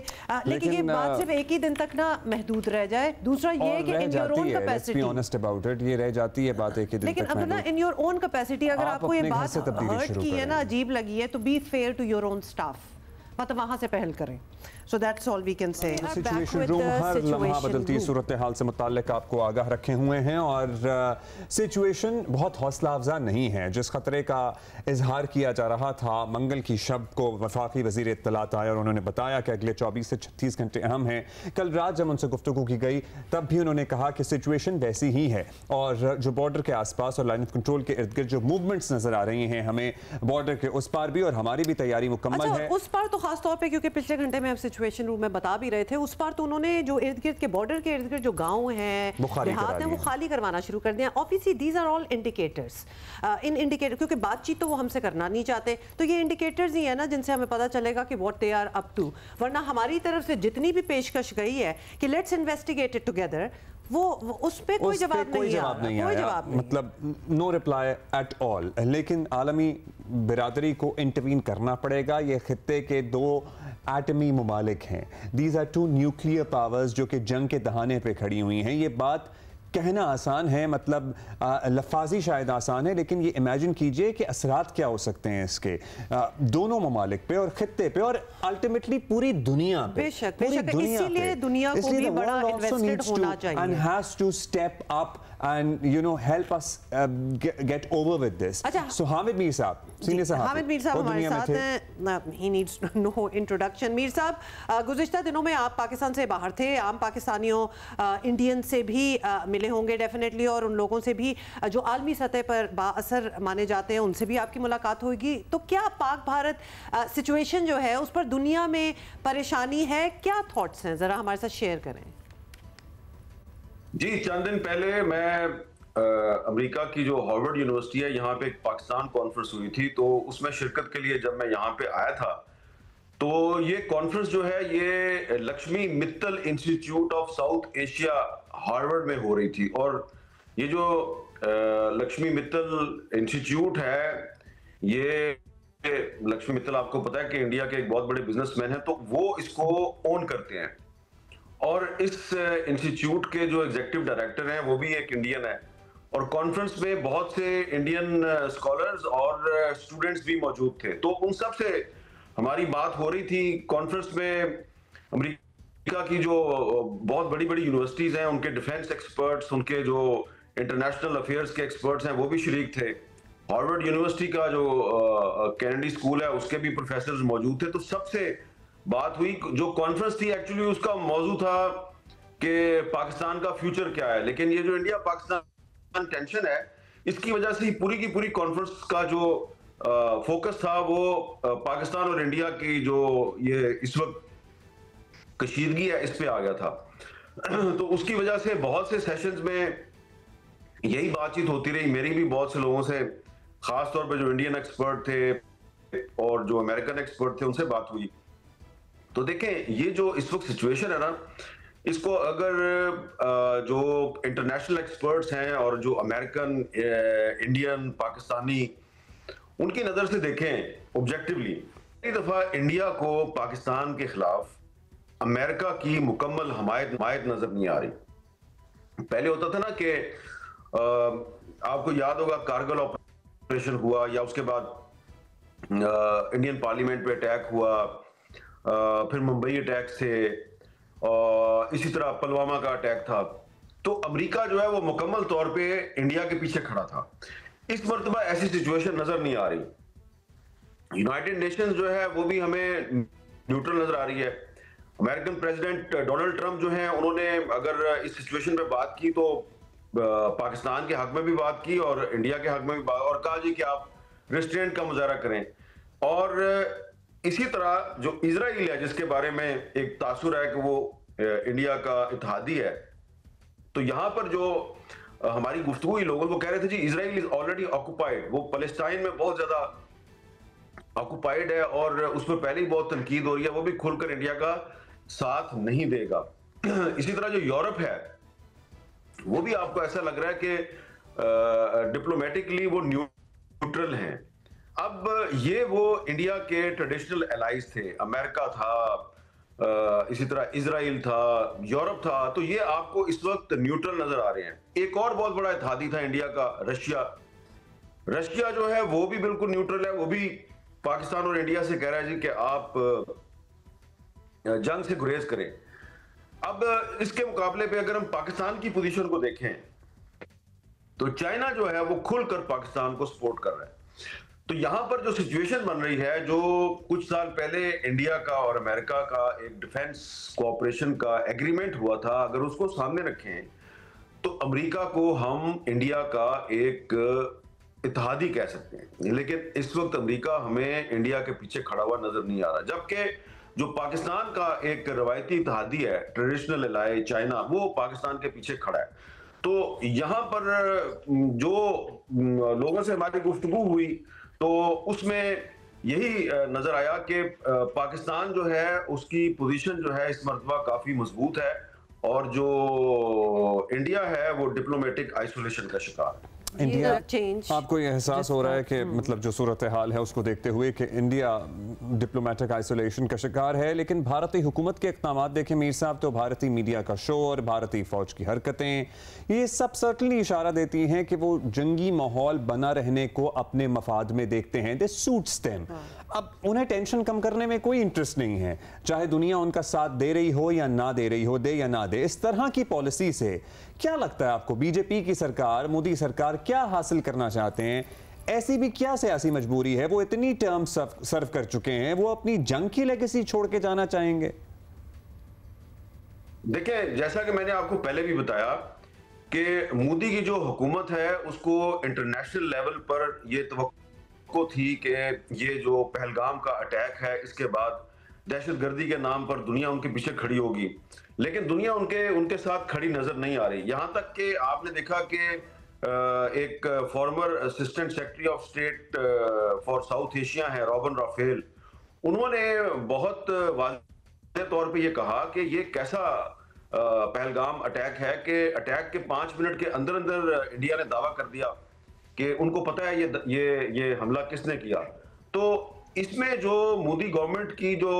लेकिन ये बात सिर्फ एक ही दिन तक ना महदूद रह जाए। दूसरा ये है कि in your own capacity, honest about it, ये रह जाती है बात एक ही दिन तक। लेकिन Abdullah, in your own capacity अगर आपको ये बात हर्ट की है ना, अजीब लगी है, तो be fair to your own staff, मतलब वहां से पहल करें। So that's all we can say. Situation room हर लम्हा बदलती सूरत हाल से मुताल्लिक आपको आगाह रखे हुए हैं, और सिचुएशन बहुत हौसला अफजा नहीं है। जिस खतरे का इजहार किया जा रहा था, मंगल की शब को वफाकी वजीर इत्तलात आए और उन्होंने बताया कि अगले 24 से 36 घंटे अहम हैं। कल रात जब उनसे गुफ्तगू की गई तब भी उन्होंने कहा कि सिचुएशन वैसी ही है, और जो बॉर्डर के आसपास और लाइन ऑफ कंट्रोल के इर्द गिर्द जो मूवमेंट्स नजर आ रही हैं हमें, बॉर्डर के उस पार भी, और हमारी भी तैयारी मुकम्मल है। उस पार तो खास तौर पे, क्योंकि पिछले घंटे में सिचुएशन रूम में बता भी रहे थे, उस पर तो उन्होंने जो इर्द गिर्द के बॉर्डर के इर्द गिर्द जो गांव हैं, देहात हैं, वो खाली करवाना शुरू कर दिया। Obviously these are all indicators, इन इंडिकेटर, क्योंकि बातचीत तो वो हमसे करना नहीं चाहते, तो ये इंडिकेटर्स ही है ना जिनसे हमें पता चलेगा कि what they are up to. वरना हमारी तरफ से जितनी भी पेशकश गई है कि लेट्स इन्वेस्टिगेट इट टुगेदर, वो उस पे कोई जवाब नहीं आया, मतलब नो रिप्लाई एट ऑल। लेकिन आलमी बिरादरी को इंटरवीन करना पड़ेगा। ये खित्ते के 2 एटमी मुमालिक हैं, दीज आर 2 न्यूक्लियर पावर्स जो कि जंग के दहाने पे खड़ी हुई हैं। ये बात कहना आसान है, मतलब लफाजी शायद आसान है, लेकिन ये इमेजिन कीजिए कि असरात क्या हो सकते हैं इसके दोनों ममालिक पे और खित्ते पे और अल्टीमेटली पूरी दुनिया पे। बेशक, इसीलिए दुनिया को भी बड़ा इन्वेस्टेड होना चाहिए, and has to step up and help us get over with this. So Hamid Mir साहब, सीनियर साहब, हामिद मीर साहब हमारे साथ हैं, he needs no introduction। Mir साहब, गुज़िश्ता दिनों में आप पाकिस्तान से बाहर थे, आम पाकिस्तानियों, इंडियन से भी मिले होंगे डेफिनेटली, और उन लोगों से भी जो आलमी सतह पर बाअसर माने जाते हैं, उनसे भी आपकी मुलाकात होगी। तो क्या पाक भारत सिचुएशन जो है उस पर दुनिया में परेशानी है, क्या थॉट्स हैं, जरा हमारे साथ शेयर करें। जी, चंद दिन पहले मैं अमेरिका की जो हार्वर्ड यूनिवर्सिटी है, यहाँ पे एक पाकिस्तान कॉन्फ्रेंस हुई थी, तो उसमें शिरकत के लिए जब मैं यहाँ पे आया था, तो ये कॉन्फ्रेंस जो है ये Lakshmi Mittal institute of south Asia Harvard में हो रही थी। और ये जो लक्ष्मी मित्तल इंस्टीट्यूट है, ये लक्ष्मी मित्तल आपको पता है कि इंडिया के एक बहुत बड़े बिजनेसमैन हैं, तो वो इसको ओन करते हैं। और इस इंस्टीट्यूट के जो एग्जीक्यूटिव डायरेक्टर हैं वो भी एक इंडियन है, और कॉन्फ्रेंस में बहुत से इंडियन स्कॉलर्स और स्टूडेंट्स भी मौजूद थे। तो उन सब से हमारी बात हो रही थी। कॉन्फ्रेंस में अमेरिका की जो बहुत बड़ी बड़ी यूनिवर्सिटीज हैं, उनके डिफेंस एक्सपर्ट्स, उनके जो इंटरनेशनल अफेयर्स के एक्सपर्ट्स हैं वो भी शरीक थे। हार्वर्ड यूनिवर्सिटी का जो कैनेडी स्कूल है उसके भी प्रोफेसर मौजूद थे। तो सबसे बात हुई। जो कॉन्फ्रेंस थी एक्चुअली उसका मौजू था कि पाकिस्तान का फ्यूचर क्या है, लेकिन ये जो इंडिया पाकिस्तान टेंशन है इसकी वजह से ही पूरी की पूरी कॉन्फ्रेंस का जो फोकस था वो पाकिस्तान और इंडिया की जो ये इस वक्त कशीदगी है इस पे आ गया था। तो उसकी वजह से बहुत से सेशंस में यही बातचीत होती रही। मेरी भी बहुत से लोगों से, खास तौर पे जो इंडियन एक्सपर्ट थे और जो अमेरिकन एक्सपर्ट थे, उनसे बात हुई। तो देखें, ये जो इस वक्त सिचुएशन है ना, इसको अगर जो इंटरनेशनल एक्सपर्ट्स हैं और जो अमेरिकन, इंडियन, पाकिस्तानी, उनकी नजर से देखें ऑब्जेक्टिवली, पहली दफा इंडिया को पाकिस्तान के खिलाफ अमेरिका की मुकम्मल हमायत नजर नहीं आ रही। पहले होता था ना कि आपको याद होगा कारगिल ऑपरेशन हुआ, या उसके बाद इंडियन पार्लियामेंट पे अटैक हुआ, फिर मुंबई अटैक थे, और इसी तरह पुलवामा का अटैक था। तो अमेरिका जो है वो मुकम्मल तौर पे इंडिया के पीछे खड़ा था। इस मर्तबा ऐसी सिचुएशन नजर नहीं आ रही। यूनाइटेड नेशंस जो है वो भी हमें न्यूट्रल नजर आ रही है। अमेरिकन प्रेसिडेंट डोनाल्ड ट्रंप जो हैं, उन्होंने अगर इस सिचुएशन पे बात की तो पाकिस्तान के हक में भी बात की और इंडिया के हक में भी बात, और कहा जी कि आप रेस्ट्रेंट का मुजाहरा करें। और इसी तरह जो इजराइल है, जिसके बारे में एक तासुर है कि वो इंडिया का इत्तेहादी है, तो यहां पर जो हमारी गुफ्तगू हुई, लोगों को कह रहे थे जी इजराइल इज ऑलरेडी ऑक्युपाइड, वो पैलेस्टाइन में बहुत ज्यादा ऑक्युपाइड है और उस पर पहले ही बहुत तनकीद हो रही है, वो भी खुलकर इंडिया का साथ नहीं देगा। इसी तरह जो यूरोप है वो भी आपको ऐसा लग रहा है कि डिप्लोमेटिकली वो न्यूट्रल हैं। अब ये वो इंडिया के ट्रेडिशनल एलाइज थे, अमेरिका था, इसी तरह इजराइल था, यूरोप था, तो ये आपको इस वक्त न्यूट्रल नजर आ रहे हैं। एक और बहुत बड़ा इत्तेहादी था इंडिया का, रशिया जो है वो भी बिल्कुल न्यूट्रल है। वो भी पाकिस्तान और इंडिया से कह रहा है जी कि आप जंग से गुरेज करें। अब इसके मुकाबले पे अगर हम पाकिस्तान की पोजीशन को देखें तो चाइना जो है वो खुलकर पाकिस्तान को सपोर्ट कर रहा है। तो यहां पर जो सिचुएशन बन रही है, जो कुछ साल पहले इंडिया का और अमेरिका का एक डिफेंस कोऑपरेशन का एग्रीमेंट हुआ था, अगर उसको सामने रखें तो अमेरिका को हम इंडिया का एक इत्तेहादी कह सकते हैं, लेकिन इस वक्त अमेरिका हमें इंडिया के पीछे खड़ा हुआ नजर नहीं आ रहा। जबकि जो पाकिस्तान का एक रवायती इत्तेहादी है, ट्रेडिशनल एलाय चाइना, वो पाकिस्तान के पीछे खड़ा है। तो यहां पर जो लोगों से हमारी गुफ्तगू हुई तो उसमें यही नजर आया कि पाकिस्तान जो है उसकी पोजीशन जो है इस मर्तबा काफी मजबूत है, और जो इंडिया है वो डिप्लोमेटिक आइसोलेशन का शिकार है। इंडिया, आपको ये एहसास हो रहा है कि मतलब जो सूरत हाल है उसको देखते हुए कि इंडिया डिप्लोमेटिक आइसोलेशन का शिकार है, लेकिन भारतीय हुकूमत के इक़दाम देखें मीर साहब, तो भारतीय मीडिया का शोर, भारतीय फौज की हरकतें, ये सब सर्टनली इशारा देती हैं कि वो जंगी माहौल बना रहने को अपने मफाद में देखते हैं। दे सूट्स देम। अब उन्हें टेंशन कम करने में कोई इंटरेस्ट नहीं है, चाहे दुनिया उनका साथ दे रही हो या ना दे रही हो, दे या ना दे। इस तरह की पॉलिसी से क्या लगता है आपको, बीजेपी की सरकार, मोदी सरकार क्या हासिल करना चाहते हैं? ऐसी भी क्या सियासी मजबूरी है? वो इतनी टर्म सर्व कर चुके हैं, वो अपनी जंग की लेगेसी छोड़ के जाना चाहेंगे? देखिए, जैसा कि मैंने आपको पहले भी बताया कि मोदी की जो हुकूमत है उसको इंटरनेशनल लेवल पर यह तवक्को थी कि ये जो पहलगाम का अटैक है इसके बाद दहशतगर्दी के नाम पर दुनिया उनके पीछे खड़ी होगी, लेकिन दुनिया उनके साथ खड़ी नजर नहीं आ रही। यहां तक कि आपने देखा कि एक farmer assistant secretary of state for south Asia है रॉबन राफेल, उन्होंने बहुत वाज़ेह तौर पे ये कहा कि ये कैसा पहलगाम अटैक है कि अटैक के 5 मिनट के अंदर अंदर इंडिया ने दावा कर दिया कि उनको पता है ये हमला किसने किया। तो इसमें जो मोदी गवर्नमेंट की जो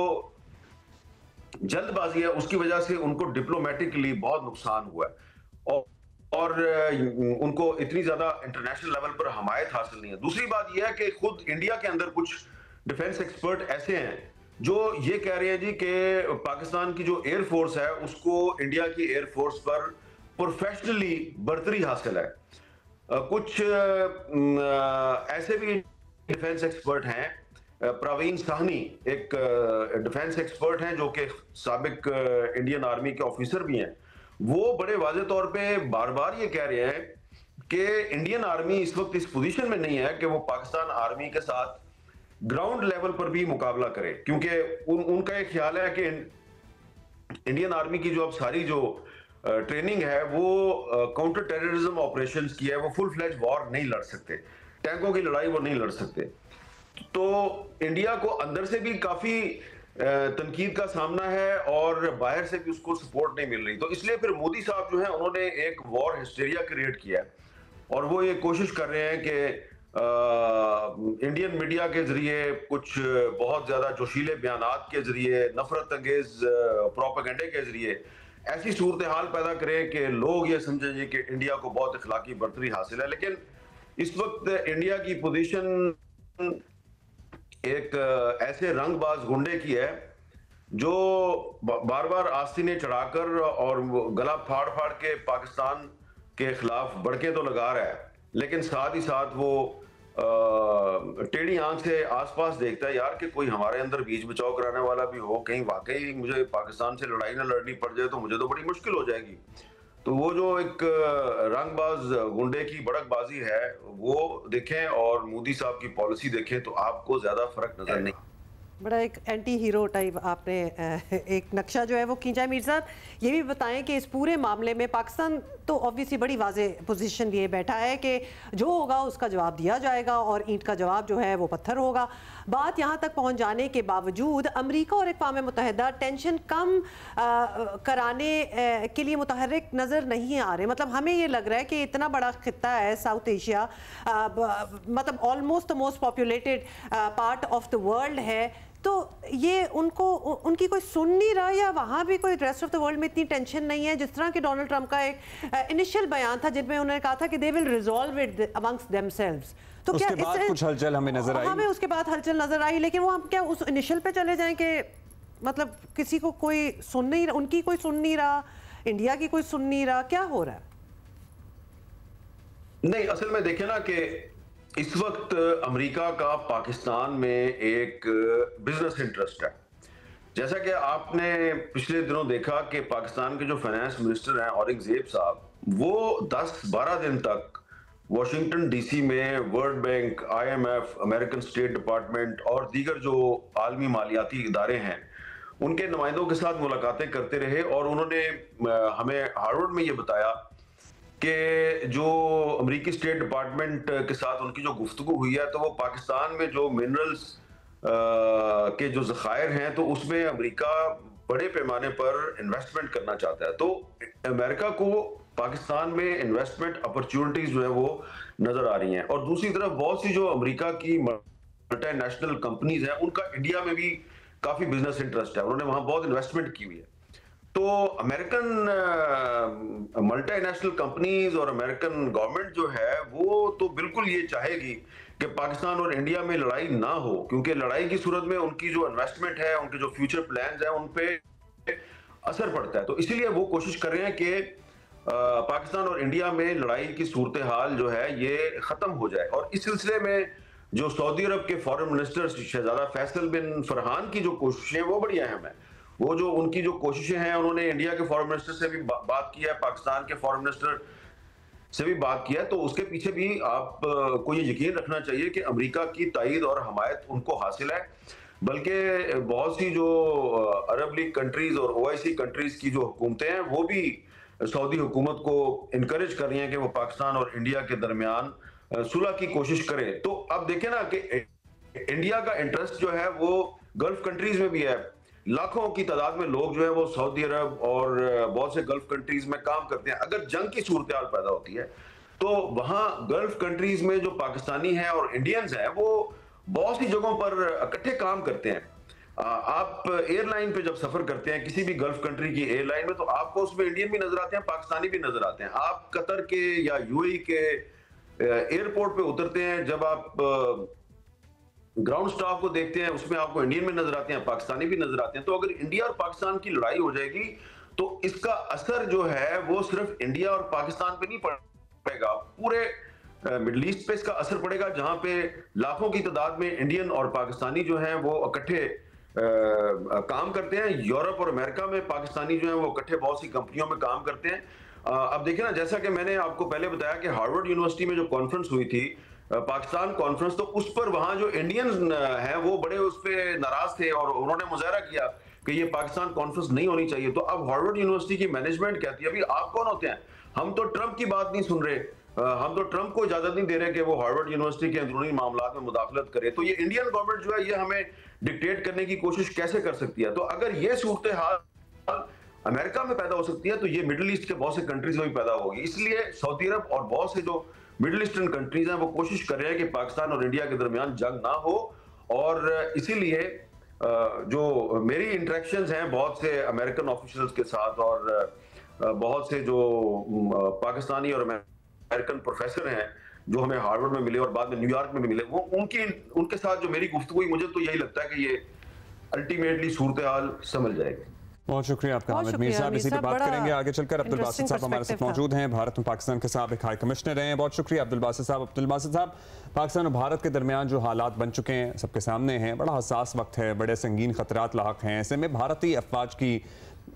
जल्दबाजी है, उसकी वजह से उनको डिप्लोमेटिकली बहुत नुकसान हुआ है और उनको इतनी ज्यादा इंटरनेशनल लेवल पर हमायत हासिल नहीं है। दूसरी बात यह है कि खुद इंडिया के अंदर कुछ डिफेंस एक्सपर्ट ऐसे हैं जो ये कह रहे हैं जी कि पाकिस्तान की जो एयरफोर्स है उसको इंडिया की एयरफोर्स पर प्रोफेशनली बर्तरी हासिल है। कुछ ऐसे भी डिफेंस एक्सपर्ट हैं, प्रवीण साहनी एक डिफेंस एक्सपर्ट हैं जो कि साबिक इंडियन आर्मी के ऑफिसर भी हैं, वो बड़े वाज़े तौर पे बार बार ये कह रहे हैं कि इंडियन आर्मी इस वक्त इस पोजीशन में नहीं है कि वो पाकिस्तान आर्मी के साथ ग्राउंड लेवल पर भी मुकाबला करे, क्योंकि उनका एक ख्याल है कि इंडियन आर्मी की जो अब सारी जो ट्रेनिंग है वो काउंटर टेररिज्म ऑपरेशंस की है, वो फुल फ्लेज वॉर नहीं लड़ सकते, टैंकों की लड़ाई वो नहीं लड़ सकते। तो इंडिया को अंदर से भी काफी तनकीद का सामना है और बाहर से भी उसको सपोर्ट नहीं मिल रही। तो इसलिए फिर मोदी साहब जो है उन्होंने एक वॉर हिस्टेरिया क्रिएट किया है और वो ये कोशिश कर रहे हैं कि इंडियन मीडिया के जरिए कुछ बहुत ज्यादा जोशीले बयानात के जरिए, नफरत अंगेज प्रोपेगेंडे के जरिए ऐसी सूरत हाल पैदा करें कि लोग ये समझेंगे कि इंडिया को बहुत इखलाकी बर्तरी हासिल है। लेकिन इस वक्त इंडिया की पोजीशन एक ऐसे रंगबाज गुंडे की है जो बार बार आस्तीनें चढ़ाकर और गला फाड़ फाड़ के पाकिस्तान के खिलाफ बड़के तो लगा रहा है, लेकिन साथ ही साथ वो टेढ़ी आंख से आसपास देखता है यार कि कोई हमारे अंदर बीच बचाव कराने वाला भी हो, कहीं वाकई मुझे पाकिस्तान से लड़ाई ना लड़नी पड़ जाए तो मुझे तो बड़ी मुश्किल हो जाएगी। तो वो जो एक रंगबाज गुंडे की बड़कबाजी है वो देखें और मोदी साहब की पॉलिसी देखें तो आपको ज्यादा फर्क नजर नहीं। बड़ा एक एंटी हीरो टाइप आपने एक नक्शा जो है वो खींचा है। मीर साहब ये भी बताएं कि इस पूरे मामले में पाकिस्तान तो ऑब्वियसली बड़ी वाज़े पोजीशन लिए बैठा है कि जो होगा उसका जवाब दिया जाएगा और ईंट का जवाब जो है वो पत्थर होगा। बात यहाँ तक पहुँच जाने के बावजूद अमेरिका और अक़वाम मुत्तहिदा टेंशन कम कराने के लिए मुतहर्रिक नज़र नहीं आ रहे। मतलब हमें ये लग रहा है कि इतना बड़ा खित्ता है साउथ एशिया, मतलब almost the most populated part of the world है, तो ये उनकी कोई सुन नहीं रहा या वहाँ भी कोई रेस्ट ऑफ द वर्ल्ड में इतनी टेंशन नहीं है? जिस तरह कि डोनाल्ड ट्रंप का एक इनिशियल बयान था जिनमें उन्होंने कहा था कि they will resolve it amongst themselves, तो क्या उसके बाद कुछ हलचल हमें नजर आई? हमें उसके बाद हलचल नजर आई, लेकिन वो हम क्या उस इनिशियल पे चले जाएं कि मतलब किसी को कोई सुन नहीं, उनकी कोई सुन नहीं रहा, इंडिया की कोई सुन नहीं रहा, क्या हो रहा है? नहीं, असल में देखें ना कि इस वक्त अमेरिका का पाकिस्तान में एक बिजनेस इंटरेस्ट है। जैसा कि आपने पिछले दिनों देखा कि पाकिस्तान के जो फाइनेंस मिनिस्टर हैं औरंगजेब साहब, वो 10-12 दिन तक वॉशिंगटन डीसी में world bank, IMF, American state department और दीगर जो आलमी मालियाती इदारे हैं उनके नुमाइंदों के साथ मुलाकातें करते रहे और उन्होंने हमें हार्वर्ड में ये बताया कि जो अमेरिकी स्टेट डिपार्टमेंट के साथ उनकी जो गुफ्तगू हुई है तो वो पाकिस्तान में जो मिनरल्स के जो ज़खायर हैं तो उसमें अमेरिका बड़े पैमाने पर इन्वेस्टमेंट करना चाहता है। तो अमेरिका को पाकिस्तान में इन्वेस्टमेंट अपॉर्चुनिटीज जो है वो नजर आ रही हैं और दूसरी तरफ बहुत सी जो अमेरिका की मल्टीनेशनल कंपनीज हैं उनका इंडिया में भी काफी बिजनेस इंटरेस्ट है, उन्होंने वहां बहुत इन्वेस्टमेंट की हुई है। तो अमेरिकन मल्टीनेशनल कंपनीज और अमेरिकन गवर्नमेंट जो है वो तो बिल्कुल ये चाहेगी कि पाकिस्तान और इंडिया में लड़ाई ना हो, क्योंकि लड़ाई की सूरत में उनकी जो इन्वेस्टमेंट है, उनके जो फ्यूचर प्लान्स हैं उन पे असर पड़ता है। तो इसीलिए वो कोशिश कर रहे हैं कि पाकिस्तान और इंडिया में लड़ाई की सूरत हाल जो है ये खत्म हो जाए। और इस सिलसिले में जो सऊदी अरब के फॉरेन मिनिस्टर शहजादा फैसल बिन फरहान की जो कोशिशें हैं वो बड़ी अहम है। वो जो उनकी जो कोशिशें हैं, उन्होंने इंडिया के फॉरेन मिनिस्टर से भी बात की है, पाकिस्तान के फॉरेन मिनिस्टर से भी बात किया है, तो उसके पीछे भी आपको ये यकीन रखना चाहिए कि अमेरिका की तायद और हमायत उनको हासिल है। बल्कि बहुत सी जो अरब लीग कंट्रीज और OIC कंट्रीज की जो हुकूमतें हैं वो भी सऊदी हुकूमत को इनकरेज कर रही हैं कि वो पाकिस्तान और इंडिया के दरमियान सुलह की कोशिश करें। तो अब देखें ना कि इंडिया का इंटरेस्ट जो है वो गल्फ कंट्रीज में भी है। लाखों की तादाद में लोग जो है वो सऊदी अरब और बहुत से गल्फ कंट्रीज में काम करते हैं। अगर जंग की सूरत हाल पैदा होती है तो वहां गल्फ कंट्रीज में जो पाकिस्तानी हैं और इंडियंस हैं वो बहुत सी जगहों पर इकट्ठे काम करते हैं। आप एयरलाइन पे जब सफर करते हैं किसी भी गल्फ कंट्री की एयरलाइन में, तो आपको उसमें इंडियन भी नजर आते हैं, पाकिस्तानी भी नजर आते हैं। आप कतर के या यूएई के एयरपोर्ट पे उतरते हैं, जब आप ग्राउंड स्टाफ को देखते हैं उसमें आपको इंडियन भी नजर आते हैं, पाकिस्तानी भी नजर आते हैं। तो अगर इंडिया और पाकिस्तान की लड़ाई हो जाएगी तो इसका असर जो है वो सिर्फ इंडिया और पाकिस्तान पे नहीं पड़ेगा, पूरे मिडिल ईस्ट पे इसका असर पड़ेगा, जहां पे लाखों की तादाद में इंडियन और पाकिस्तानी जो हैं वो इकट्ठे काम करते हैं। यूरोप और अमेरिका में पाकिस्तानी जो हैं वो इकट्ठे बहुत सी कंपनियों में काम करते हैं। अब देखिए ना, जैसा कि मैंने आपको पहले बताया कि हार्वर्ड यूनिवर्सिटी में जो कॉन्फ्रेंस हुई थी, पाकिस्तान कॉन्फ्रेंस, तो उस पर वहां जो इंडियन हैं वो बड़े उस पर नाराज थे और उन्होंने मुजाहरा किया कि ये पाकिस्तान कॉन्फ्रेंस नहीं होनी चाहिए। तो अब हार्वर्ड यूनिवर्सिटी की मैनेजमेंट कहती है, अभी आप कौन होते हैं, हम तो ट्रंप की बात नहीं सुन रहे, हम तो ट्रंप को इजाजत नहीं दे रहे कि वो हार्वर्ड यूनिवर्सिटी के अंदरूनी मामलात में मुदाखलत करे। तो ये इंडियन गवर्नमेंट जो है ये हमें डिक्टेट करने की कोशिश कैसे कर सकती है? तो अगर ये सूरत हाल अमेरिका में पैदा हो सकती है तो ये मिडिल ईस्ट के बहुत से कंट्रीज में भी पैदा होगी। इसलिए सऊदी अरब और बहुत से जो मिडिल ईस्टर्न कंट्रीज हैं वो कोशिश कर रहे हैं कि पाकिस्तान और इंडिया के दरमियान जंग ना हो। और इसीलिए जो मेरी इंटरेक्शंस हैं बहुत से अमेरिकन ऑफिशियल्स के साथ और बहुत से जो पाकिस्तानी और अमेरिकन प्रोफेसर हैं जो हमें हार्वर्ड में मिले और बाद में न्यूयॉर्क में भी मिले, वो उनके साथ जो मेरी गुफ्तगू हुई, मुझे तो यही लगता है कि ये अल्टीमेटली सूरत हाल समझ जाएगी। बहुत शुक्रिया आपका हामिद मीर साहब। इसी पे बात करेंगे आगे चलकर। अब्दुल बासित साहब हमारे साथ मौजूद हैं, भारत में पाकिस्तान के साबिक हाई कमिश्नर हैं। बहुत शुक्रिया अब्दुल बासित साहब। अब्दुल बासित साहब, पाकिस्तान और भारत के दरमियान जो हालात बन चुके हैं सबके सामने हैं, बड़ा हसास वक्त है, बड़े संगीन खतरात लाहक हैं। ऐसे में भारतीय अफवाज की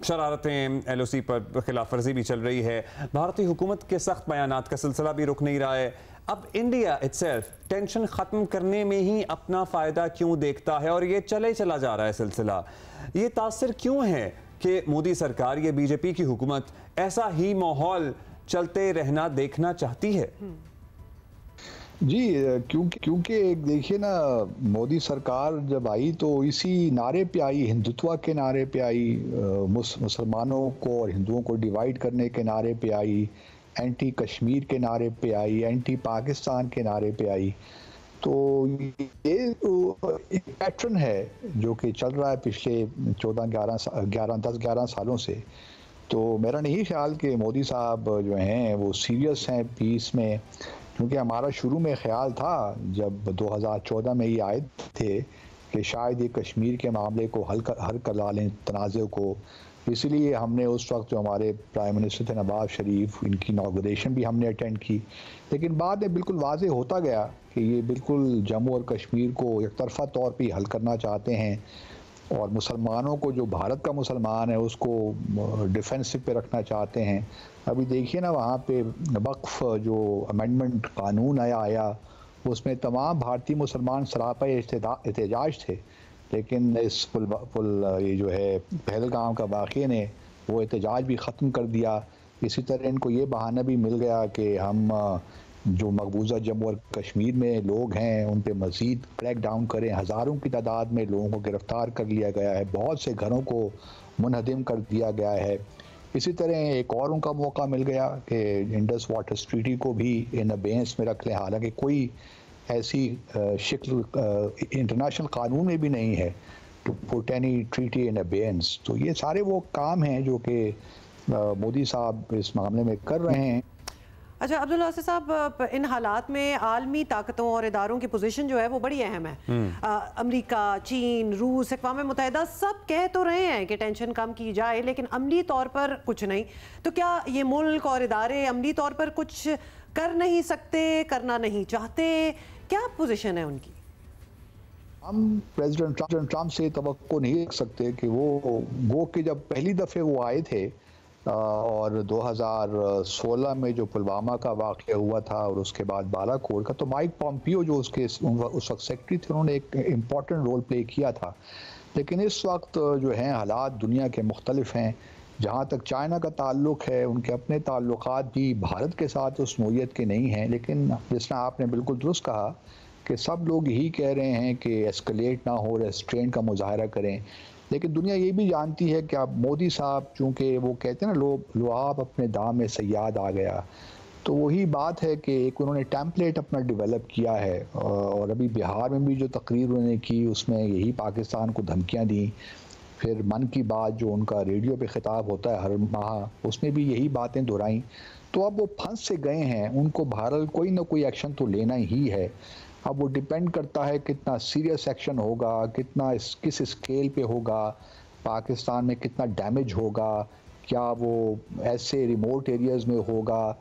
शरारतें, LOC पर खिलाफ वर्जी भी चल रही है, भारतीय हुकूमत के सख्त बयानात का सिलसिला भी रुक नहीं रहा है। अब इंडिया इटसेल्फ टेंशन ख़त्म करने में ही अपना फ़ायदा क्यों देखता है और ये चला जा रहा है सिलसिला? ये तासर क्यों है कि मोदी सरकार, ये बीजेपी की हुकूमत ऐसा ही माहौल चलते रहना देखना चाहती है? जी, क्योंकि देखिए ना, मोदी सरकार जब आई तो इसी नारे पे आई, हिंदुत्व के नारे पे आई, मुसलमानों को और हिंदुओं को डिवाइड करने के नारे पे आई, एंटी कश्मीर के नारे पे आई, एंटी पाकिस्तान के नारे पे आई। तो ये एक पैटर्न है जो कि चल रहा है पिछले 10-11 सालों से। तो मेरा नहीं ख्याल कि मोदी साहब जो हैं वो सीरियस हैं पीस में, क्योंकि हमारा शुरू में ख्याल था जब 2014 में ये आए थे कि शायद ये कश्मीर के मामले को हल कर लें, तनाज़े को। इसलिए हमने उस वक्त जो हमारे प्राइम मिनिस्टर थे नवाज शरीफ, इनकी इनॉग्रेशन भी हमने अटेंड की। लेकिन बाद में बिल्कुल वाज़े होता गया कि ये बिल्कुल जम्मू और कश्मीर को एक तरफा तौर पे हल करना चाहते हैं और मुसलमानों को, जो भारत का मुसलमान है, उसको डिफेंसिव पे रखना चाहते हैं। अभी देखिए ना, वहाँ पे वक्फ जो अमेंडमेंट कानून आया उसमें तमाम भारतीय मुसलमान सरापा एहतजाज थे, लेकिन इस ये जो है पहलगाम का वाक़े ने वो एहतजाज भी ख़त्म कर दिया। इसी तरह इनको ये बहाना भी मिल गया कि हम जो मकबूजा जम्मू और कश्मीर में लोग हैं उन पे मज़ीद क्रैक डाउन करें। हज़ारों की तादाद में लोगों को गिरफ़्तार कर लिया गया है, बहुत से घरों को मुनहदिम कर दिया गया है। इसी तरह एक और उनका मौका मिल गया कि इंडस वाटर ट्रीटी को भी इन अबेंस में रख लें, हालांकि कोई ऐसी शिक्ल इंटरनेशनल कानून में भी नहीं है टू पुट एनी ट्रीटी इन अबेंस। तो ये सारे वो काम हैं जो कि मोदी साहब इस मामले में कर रहे हैं। अच्छा अब्दुल बासित साहब, इन हालात में आलमी ताकतों और इदारों की पोजीशन जो है वो बड़ी अहम है। अमेरिका, चीन, रूस, अक़वाम मुत्तहिदा सब कह तो रहे हैं कि टेंशन कम की जाए, लेकिन अमली तौर पर कुछ नहीं। तो क्या ये मुल्क और इदारे अमली तौर पर कुछ कर नहीं सकते, करना नहीं चाहते? क्या पोजीशन है उनकी? हम प्रेसिडेंट ट्रंप से तवक्को नहीं रख सकते कि वो कि जब पहली दफ़े वो आए थे और 2016 में जो पुलवामा का वाक़या हुआ था और उसके बाद बालाकोट का, तो माइक पॉम्पियो जो उस वक्त सेक्रेटरी थे, उन्होंने एक इम्पॉर्टेंट रोल प्ले किया था। लेकिन इस वक्त जो हैं हालात दुनिया के मुख्तलिफ हैं। जहाँ तक चाइना का ताल्लुक़ है, उनके अपने ताल्लुकात भी भारत के साथ उस नोयत के नहीं हैं। लेकिन जिस तरह आपने बिल्कुल दुरुस्त कहा कि सब लोग यही कह रहे हैं कि एस्केलेट ना हो, रेस्ट्रेंट का मुजाहरा करें। लेकिन दुनिया ये भी जानती है कि अब मोदी साहब, चूँकि वो कहते हैं ना, लुआब अपने दाम में सयाद आ गया, तो वही बात है कि एक उन्होंने टेम्पलेट अपना डेवलप किया है, और अभी बिहार में भी जो तकरीर उन्होंने की उसमें यही पाकिस्तान को धमकियां दी। फिर मन की बात जो उनका रेडियो पे खिताब होता है हर माह, उसमें भी यही बातें दोहराई। तो अब वो फंस से गए हैं, उनको भारत कोई ना कोई एक्शन तो लेना ही है। अब वो डिपेंड करता है कितना सीरियस एक्शन होगा, किस स्केल पे होगा, पाकिस्तान में कितना डैमेज होगा, क्या वो ऐसे रिमोट एरियाज़ में होगा,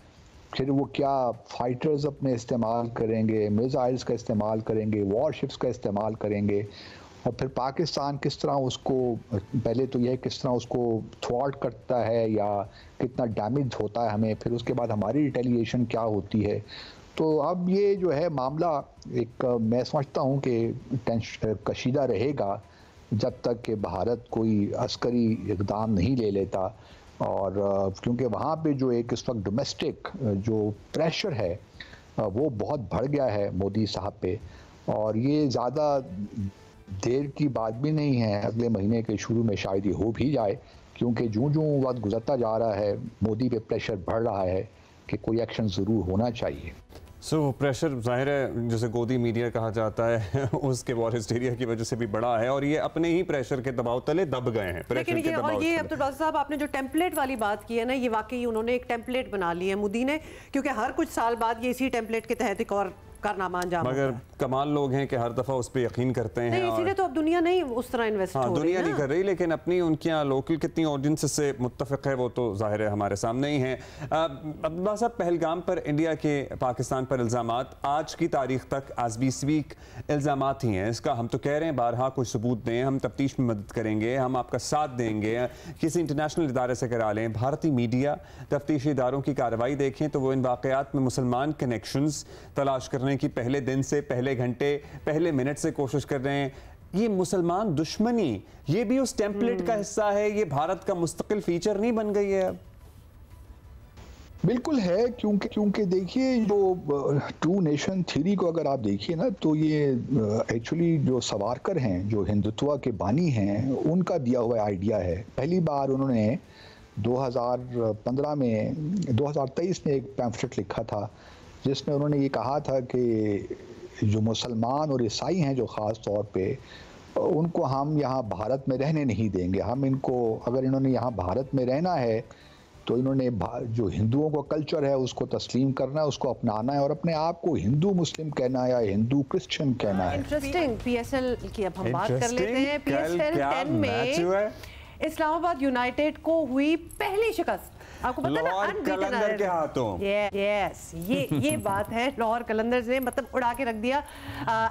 फिर वो क्या फाइटर्स अपने इस्तेमाल करेंगे, मिसाइल्स का इस्तेमाल करेंगे, वॉरशिप्स का इस्तेमाल करेंगे, और फिर पाकिस्तान किस तरह उसको, पहले तो यह किस तरह उसको थ्वार्ट करता है या कितना डैमेज होता है हमें, फिर उसके बाद हमारी रिटेलिएशन क्या होती है। तो अब ये जो है मामला एक मैं समझता हूँ कि कशीदा रहेगा जब तक कि भारत कोई अस्करी इक़दाम नहीं ले लेता। और क्योंकि वहाँ पे जो एक इस वक्त डोमेस्टिक जो प्रेशर है वो बहुत बढ़ गया है मोदी साहब पे, और ये ज़्यादा देर की बात भी नहीं है, अगले महीने के शुरू में शायद ये हो भी जाए, क्योंकि जूं वक्त गुजरता जा रहा है मोदी पे प्रेशर बढ़ रहा है कि कोई एक्शन ज़रूर होना चाहिए। प्रेशर जाहिर है जैसे गोदी मीडिया कहा जाता है उसके वॉर हिस्टीरिया की वजह से भी बड़ा है, और ये अपने ही प्रेशर के दबाव तले दब गए हैं। लेकिन ये और ये अब्दुल बासित साहब आपने जो टेम्पलेट वाली बात की है ना, ये वाकई उन्होंने एक टेम्पलेट बना ली है मोदी ने, क्योंकि हर कुछ साल बाद ये इसी टेम्पलेट के तहत एक और कारनामा अंजाम मगर कमाल लोग हैं कि हर दफा उस पर यकीन करते हैं। इसीलिए तो अब दुनिया नहीं उस तरह इन्वेस्ट हो रही, दुनिया नहीं कर रही, लेकिन अपनी उनके यहाँ लोकल कितनी ऑडियंस से मुत्तफिक है वो तो जाहिर है हमारे सामने ही है। अब्दुल्ला साहब, पहलगाम पर इंडिया के पाकिस्तान पर इल्ज़ामात आज की तारीख तक एज वी स्पीक इल्ज़ामात ही हैं। इसका हम तो कह रहे हैं बारहा कुछ सबूत दें, हम तफ्तीश में मदद करेंगे, हम आपका साथ देंगे, किसी इंटरनेशनल इदारे से करा लें। भारतीय मीडिया तफ्तीशी इदारों की कार्रवाई देखें तो वो इन वाक़यात में मुसलमान कनेक्शंस तलाश करने की पहले दिन से, पहले घंटे, पहले मिनट से कोशिश कर रहे हैं। ये मुसलमान दुश्मनी ये भी उस टेम्पलेट का हिस्सा है, ये भारत का मुस्तकिल फीचर नहीं बन गई है अब? बिल्कुल है, क्योंकि देखिए जो टू नेशन थ्योरी को अगर आप देखिए ना, तो ये एक्चुअली जो सावरकर हैं, जो हिंदुत्व के बानी हैं, उनका दिया हुआ आइडिया है। पहली बार उन्होंने 2023 में एक पैम्फलेट लिखा था जिसमें उन्होंने ये कहा था कि जो मुसलमान और ईसाई हैं जो ख़ास तौर पे, उनको हम यहाँ भारत में रहने नहीं देंगे। हम इनको, अगर इन्होंने यहाँ भारत में रहना है तो इन्होंने जो हिंदुओं का कल्चर है उसको तस्लीम करना है, उसको अपनाना है, और अपने आप को हिंदू मुस्लिम कहना है या हिंदू क्रिश्चियन कहना है। इंटरेस्टिंग। पीएसएल की अब हम बात कर लेते हैं। पीएसएल 10 में इस्लामाबाद यूनाइटेड को हुई पहली शिकस्त। आपको पता है ना, लाहौर कलंदर के हाथों। यस, ये बात है, लाहौर कलंदर्स ने मतलब उड़ा के रख दिया।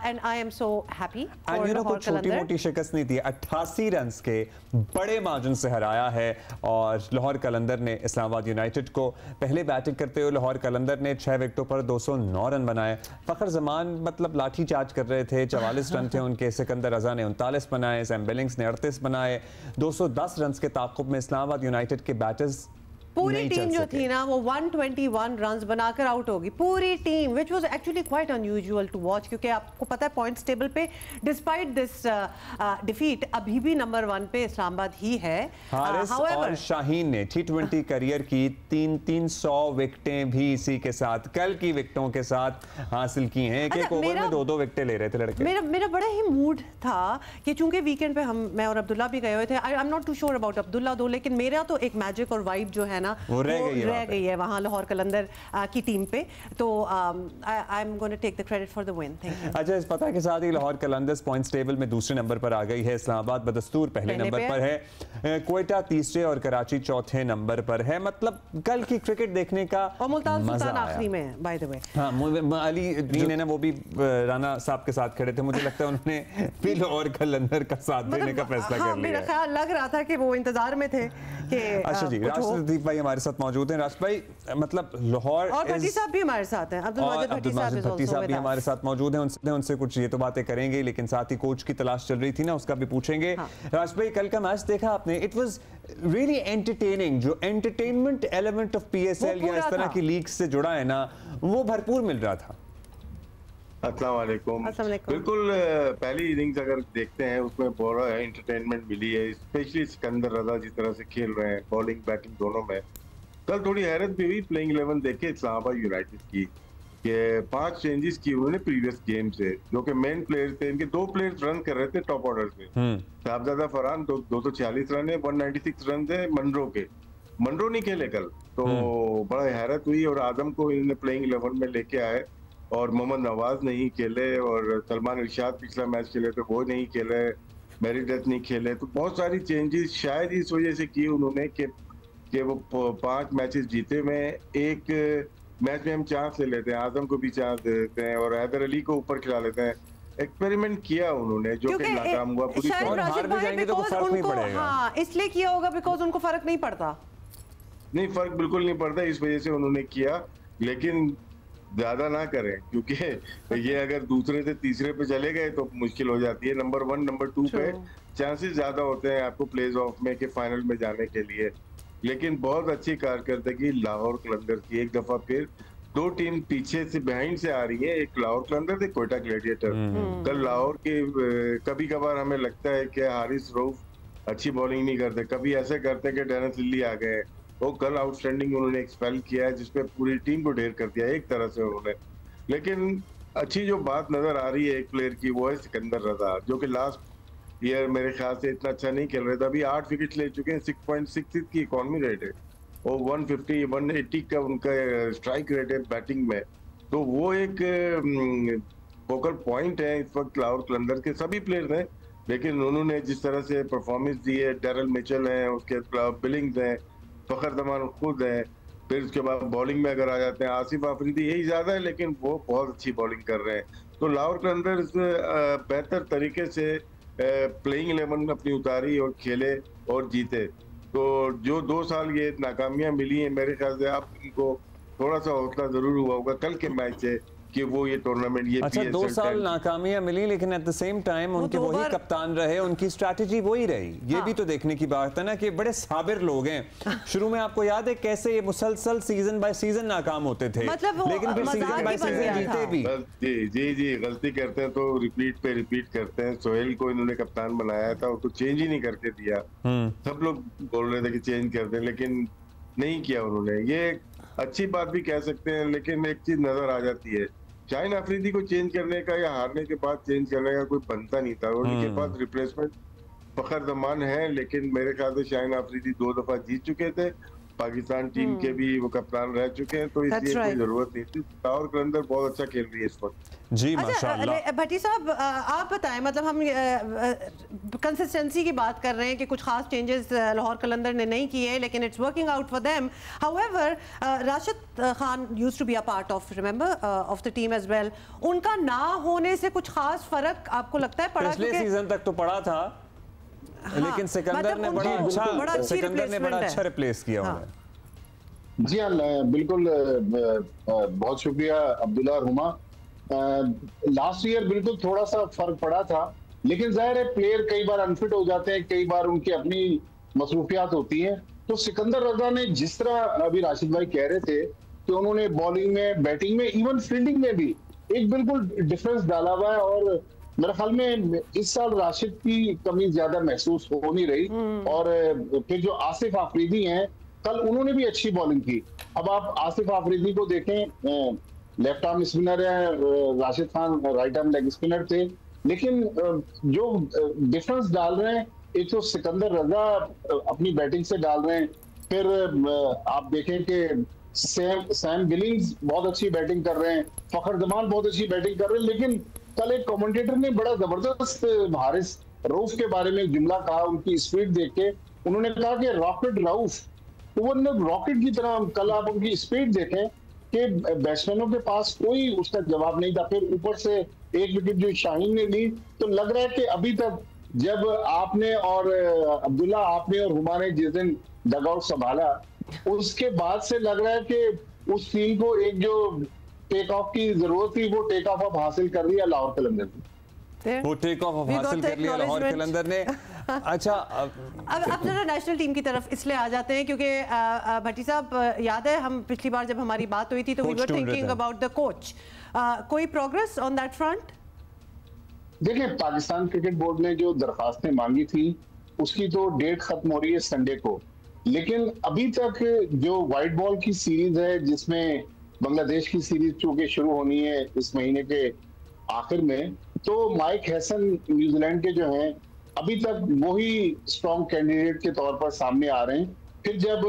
And I am so happy. कोई छोटी मोटी शिकस्त नहीं थी, 88 रन के बड़े मार्जिन से हराया है, और लाहौर कलंदर ने इस्लामाबाद यूनाइटेड को। पहले बैटिंग करते हुए लाहौर कलंदर ने 6 विकेटों पर 209 रन बनाए। फखर जमान मतलब लाठी चार्ज कर रहे थे, 44 रन थे उनके। सिकंदर रजा ने 39 बनाए, सैम बिलिंग्स ने 38 बनाए। 210 रन के ताक़ुब में इस्लामाबाद यूनाइटेड के बैटर्स पूरी टीम जो थी ना वो 121 रन्स बनाकर आउट होगी, पूरी team, which was actually quite unusual to watch, क्योंकि आपको पता है पॉइंट्स टेबल पे डिस्पाइट दिस डिफीट अभी भी नंबर 1 पे इस्लामाबाद ही है। हारिस और शाहीन ने T20 करियर की 300 विकेटें भी इसी के साथ, कल की विकेटों के साथ हासिल की हैं। एक ओवर में 2-2 विकेटें ले रहे थे लड़के। मेरा बड़ा ही मूड था कि चूंकि वीकेंड पे मैं और अब्दुल्ला भी गए हुए थे। I am not too sure about Abdullah though, लेकिन मेरा तो एक मैजिक और वाइब जो है ना वो रह गई है वहाँ लाहौर कलंदर की टीम पे। तो I am going to take the credit for the win. Thank you. अच्छा, इस पता के साथ ही लाहौर कलंदर्स पॉइंट्स टेबल में दूसरे नंबर पर आ गई है। इस्लामाबाद बदस्तूर पहले नंबर पर है, क्वेटा तीसरे और कराची चौथे नंबर पर है। मतलब कल की क्रिकेट देखने का और मुल्तान सुल्तान आखिरी में, बाय द वे। हाँ, अली दीन है ना, वो भी राना साहब के साथ खड़े थे। मुझे लगता है उन्होंने भी लाहौर कलंदर का साथ देने का फैसला कर लिया। मेरा ख्याल लग रहा था कि वो इंतजार में थे कि अच्छा जी, राष्ट्रदीप भाई हमारे साथ मौजूद हैं। राष्ट्र भाई, मतलब लाहौर और भट्टी साहब भी हमारे साथ हैं, अब्दुल माजिद भट्टी साहब भी हमारे साथ मौजूद हैं। उनसे कुछ ये तो बातें करेंगे, लेकिन साथ ही कोच की तलाश चल रही थी ना, उसका भी पूछेंगे। राष्ट्र भाई, कल का मैच देखा आपने? It was really entertaining. जो एंटरटेनमेंट एलिमेंट ऑफ पीएसएल या इस तरह की लीग से जुड़ा है ना, वो भरपूर मिल रहा था। अस्सलाम वालेकुम। बिल्कुल, पहली इनिंग्स अगर देखते हैं उसमें बहुत एंटरटेनमेंट मिली है, स्पेशली सिकंदर रजा जिस तरह से खेल रहे हैं, बॉलिंग बैटिंग दोनों में। कल थोड़ी हैरत भी हुई प्लेइंग 11 देख के इस्लामाबाद यूनाइटेड की कि 5 चेंजेस की उन्होंने प्रीवियस गेम से, जो कि मेन प्लेयर थे। इनके 2 प्लेयर्स रन कर रहे थे टॉप ऑर्डर से, साहबजादा फरहान 246 रन है, 196 रन थे मनरो के। मनरो नहीं खेले कल, तो बड़ा हैरत हुई। और आदम को इन्होंने प्लेइंग 11 में लेके आए और मोहम्मद नवाज नहीं खेले और सलमान इरशाद पिछला मैच खेले थे वो नहीं खेले, मेरिडेथ नहीं खेले। तो बहुत सारी चेंजेस शायद इस वजह से की उन्होंने कि वो 5 मैचेस जीते में एक मैच में हम चांस ले लेते हैं, आजम को भी चांस दे देते हैं और हैदर अली को ऊपर खिला लेते हैं। एक्सपेरिमेंट किया उन्होंने जो कि नाकाम हुआ पूरी और हार भी जाएंगे तो फर्क नहीं पड़ेगा। हाँ, इसलिए किया होगा बिकॉज उनको फर्क नहीं पड़ता। नहीं, फर्क बिल्कुल नहीं पड़ता, इस वजह से उन्होंने किया। लेकिन ज्यादा ना करें क्योंकि ये अगर दूसरे से तीसरे पे चले गए तो मुश्किल हो जाती है। नंबर 1 नंबर 2 पे चांसेस ज्यादा होते हैं आपको प्लेज ऑफ में कि फाइनल में जाने के लिए। लेकिन बहुत अच्छी कारकर्दगी लाहौर कलंदर की। एक दफा फिर 2 टीम पीछे से बिहाइंड से आ रही है, एक लाहौर कलंदर थे कोयटा ग्लैडिएटर। कल लाहौर के कभी कभार हमें लगता है कि हारिस रऊफ अच्छी बॉलिंग नहीं करते, कभी ऐसे करते कि डेनिस लिली आ गए। वो कल आउटस्टैंडिंग उन्होंने एक्सपेल किया है जिसपे पूरी टीम को ढेर कर दिया एक तरह से उन्होंने। लेकिन अच्छी जो बात नजर आ रही है एक प्लेयर की वो है सिकंदर रजा, जो कि लास्ट ईयर मेरे ख्याल से इतना अच्छा नहीं खेल रहे थे। अभी 8 विकेट ले चुके हैं, 6.66 की इकॉनमी रेट है और 150 180 का उनका स्ट्राइक रेट है बैटिंग में। तो वो एक फोकल पॉइंट है इस वक्त लाहौर कलंदर के सभी प्लेयर्स हैं। लेकिन उन्होंने जिस तरह से परफॉर्मेंस दी है, डेरल मिचेल है, उसके अलावा बिलिंग्स हैं, फखर जमान खुद है, फिर उसके बाद बॉलिंग में अगर आ जाते हैं आसिफ आफरीदी, यही ज्यादा है लेकिन वो बहुत अच्छी बॉलिंग कर रहे हैं। तो लाहौर कलंदर्स बेहतर तरीके से प्लेइंग 11 अपनी उतारी और खेले और जीते। तो जो 2 साल ये नाकामियां मिली हैं मेरे ख्याल से आप इनको थोड़ा सा हौसला जरूर हुआ होगा कल के मैच से कि वो ये टूर्नामेंट ये अच्छा 2 साल नाकामियां मिली लेकिन एट द सेम टाइम उनके वही कप्तान रहे, उनकी स्ट्रैटेजी वही रही। ये भी तो देखने की बात है ना कि बड़े साबिर लोग हैं। शुरू में आपको याद है कैसे ये मुसलसल सीजन बाय सीजन नाकाम होते थे, लेकिन फिर सीजन बाय सीजन जीते भी। जी गलती करते हैं तो रिपीट पे रिपीट करते हैं। सोहेल को इन्होंने कप्तान बनाया था, उसको चेंज ही नहीं करके दिया। सब लोग बोल रहे थे कि चेंज कर दें लेकिन नहीं किया उन्होंने। ये अच्छी बात भी कह सकते हैं लेकिन एक चीज नजर आ जाती है, शाहीन अफरीदी को चेंज करने का या हारने के बाद चेंज करने का कोई बनता नहीं था। उनके पास रिप्लेसमेंट फखर जमान है लेकिन मेरे ख्याल से शाहीन अफरीदी 2 दफा जीत चुके थे, पाकिस्तान टीम के भी वो कप्तान रह चुके हैं, तो इसलिए कोई जरूरत नहीं थी। लाहौर कलंदर बहुत अच्छा खेल रही है इस वक्त। जी माशाल्लाह। भट्टी साहब आप बताएं, मतलब हम कंसिस्टेंसी की बात कर रहे हैं कि कुछ खास चेंजेस लाहौर कलंदर ने नहीं किए लेकिन it's working out for them. However Rashid Khan used to be a part of remember of the team as well, उनका ना होने से कुछ खास फर्क आपको लगता है पड़ा? पिछले सीजन तक तो पड़ा था लेकिन सिकंदर ने बड़ा अच्छा रिप्लेस किया उन्हें। जी हाँ, बिल्कुल बहुत शुक्रिया अब्दुल्ला रुमा। लास्ट ईयर बिल्कुल थोड़ा सा फर्क पड़ा था लेकिन जाहिर है प्लेयर कई बार अनफिट हो जाते हैं, कई बार उनकी अपनी मसरूफियात होती हैं। तो सिकंदर रजा ने जिस तरह अभी राशिद भाई कह रहे थे कि उन्होंने बॉलिंग में, बैटिंग में, इवन फील्डिंग में भी एक बिल्कुल डिफरेंस डाला हुआ है और मेरे ख्याल में इस साल राशिद की कमी ज्यादा महसूस हो नहीं रही। और फिर जो आसिफ आफरीदी हैं कल उन्होंने भी अच्छी बॉलिंग की। अब आप आसिफ आफरीदी को देखें, लेफ्ट आर्म स्पिनर है, Rashid Khan right arm leg spinner थे, लेकिन जो डिफरेंस डाल रहे हैं एक तो सिकंदर रजा अपनी बैटिंग से डाल रहे हैं, फिर आप देखें कि सैम बिलिंग्स बहुत अच्छी बैटिंग कर रहे हैं, फखर जमान बहुत अच्छी बैटिंग कर रहे हैं। लेकिन कल एक कमेंटेटर ने बड़ा जबरदस्त हारिस रऊफ के बारे में जुमला कहा, उनकी स्पीड देख के उन्होंने कहा कि रॉकेट रऊफ, तो वो रॉकेट की तरह। कल आप उनकी स्पीड देखें कि बैट्समैनों के पास कोई उसका जवाब नहीं था। फिर ऊपर से एक विकेट जो शाहीन ने ली, तो लग रहा है कि अभी तक जब आपने और अब्दुल्ला, आपने और हुमा ने जिस दिन डगआउट संभाला उसके बाद से लग रहा है कि उस टीम को एक जो टेक ऑफ की जरूरत थी वो टेक ऑफ अब हासिल कर लिया लाहौर कलंदर ने। वो टेक ऑफ हासिल कर लिया लाहौर कलंदर ने। अच्छा अब जरा नेशनल टीम की तरफ इसलिए आ जाते हैं क्योंकि भट्टी साहब याद है हम पिछली बार जब हमारी बात हुई थी तो we were thinking about the coach. कोई प्रोग्रेस ऑन दैट फ्रंट? देखिए, पाकिस्तान क्रिकेट बोर्ड ने जो दरखास्तें मांगी थी उसकी तो डेट खत्म हो रही है संडे को लेकिन अभी तक जो वाइट बॉल की सीरीज है, जिसमें बांग्लादेश की सीरीज चूंकि शुरू होनी है इस महीने के आखिर में, तो माइक हैसन न्यूजीलैंड के जो हैं अभी तक वही स्ट्रॉन्ग कैंडिडेट के तौर पर सामने आ रहे हैं। फिर जब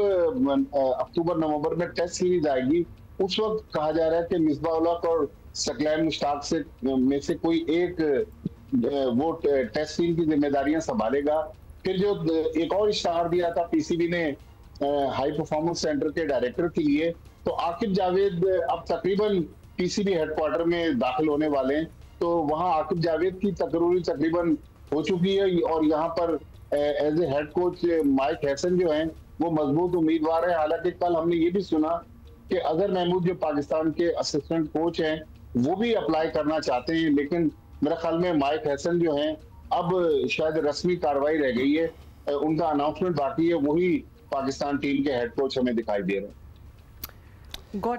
अक्टूबर नवंबर में टेस्ट सीरीज आएगी, उस वक्त कहा जा रहा है कि मिसबाह उल हक और सकलैन मुश्ताक से में से कोई एक वो टेस्ट टीम की जिम्मेदारियां संभालेगा। फिर जो एक और इश्ताहार दिया था पीसीबी ने हाई परफॉर्मेंस सेंटर के डायरेक्टर के लिए, तो आकिब जावेद अब तकरीबन पीसीबी हेडक्वार्टर में दाखिल होने वाले हैं। तो वहां आकिब जावेद की तकरीरी तकरीबन हो चुकी है और यहाँ पर as a head coach Mike Hesson जो हैं वो मजबूत उम्मीदवार है। हालांकि कल हमने ये भी सुना कि अजहर महमूद जो पाकिस्तान के असिस्टेंट कोच हैं वो भी अप्लाई करना चाहते हैं, लेकिन मेरे ख्याल में माइक हैसन जो हैं अब शायद रस्मी कार्रवाई रह गई है, उनका अनाउंसमेंट बाकी है, वही पाकिस्तान टीम के हेड कोच हमें दिखाई दे रहे हैं।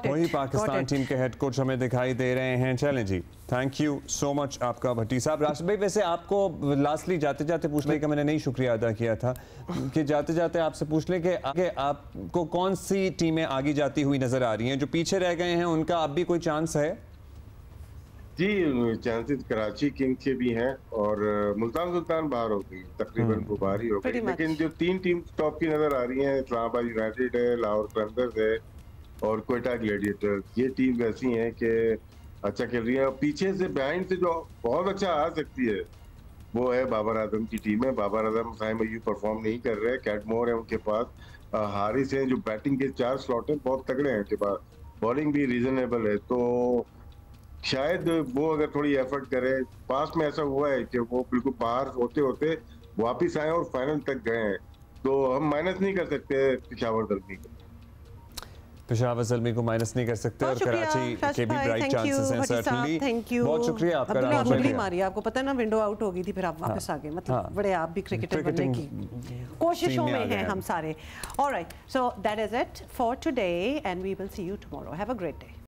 वही पाकिस्तान टीम के हेड कोच हमें दिखाई दे रहे हैं। चलें जी, थैंक यू सो मच आपका भट्टी साहब। राशिद भाई, वैसे आपको लास्टली जाते जाते पूछने का मैंने नहीं शुक्रिया अदा किया था कि जाते जाते आपसे पूछ लें कि आगे आपको कौन सी टीमें आगे जाती हुई नजर आ रही हैं? जो पीछे रह गए हैं उनका अब भी कोई चांस है? जी, चांसेस कराची किंग के भी हैं और मुल्तान सुल्तान बाहर हो गई, तकरीबन वो बाहर ही हो गई। लेकिन जो 3 टीम टॉप की नजर आ रही हैं, इस्लामाबाद यूनाइटेड है, लाहौर कलंदर्स है और क्वेटा ग्लैडिएटर्स, ये टीम वैसी हैं कि अच्छा खेल रही है। पीछे से बिहाइंड से जो बहुत अच्छा आ सकती है वो है बाबर आजम की टीम है। बाबर आजम साइम अय्यूब परफॉर्म नहीं कर रहे, कैटमोर है उनके पास, हारिस हैं जो बैटिंग के 4 स्लॉट हैं, बहुत तगड़े हैं उनके पास, बॉलिंग भी रीजनेबल है। तो शायद वो अगर थोड़ी एफर्ट करे, पास में ऐसा हुआ है कि वो बिल्कुल बाहर होते होते वापिस आए और फाइनल तक गए हैं, तो हम माइनस नहीं कर सकते पेशावर ज़ल्मी को। पेशावर ज़ल्मी को माइनस नहीं कर सकते और कराची के भी ब्राइट चांसेस हैं सर्टेनली। थैंक यू, बहुत शुक्रिया आपका। अब्दुल्ला मारी, आपको पता है ना, विंडो आउट हो गई थी, फिर आप वापस आ गए। मतलब बड़े आप भी क्रिकेटर बनने की कोशिशों में हैं हम सारे। Alright, so that is it for today and we will see you tomorrow. Have a great day.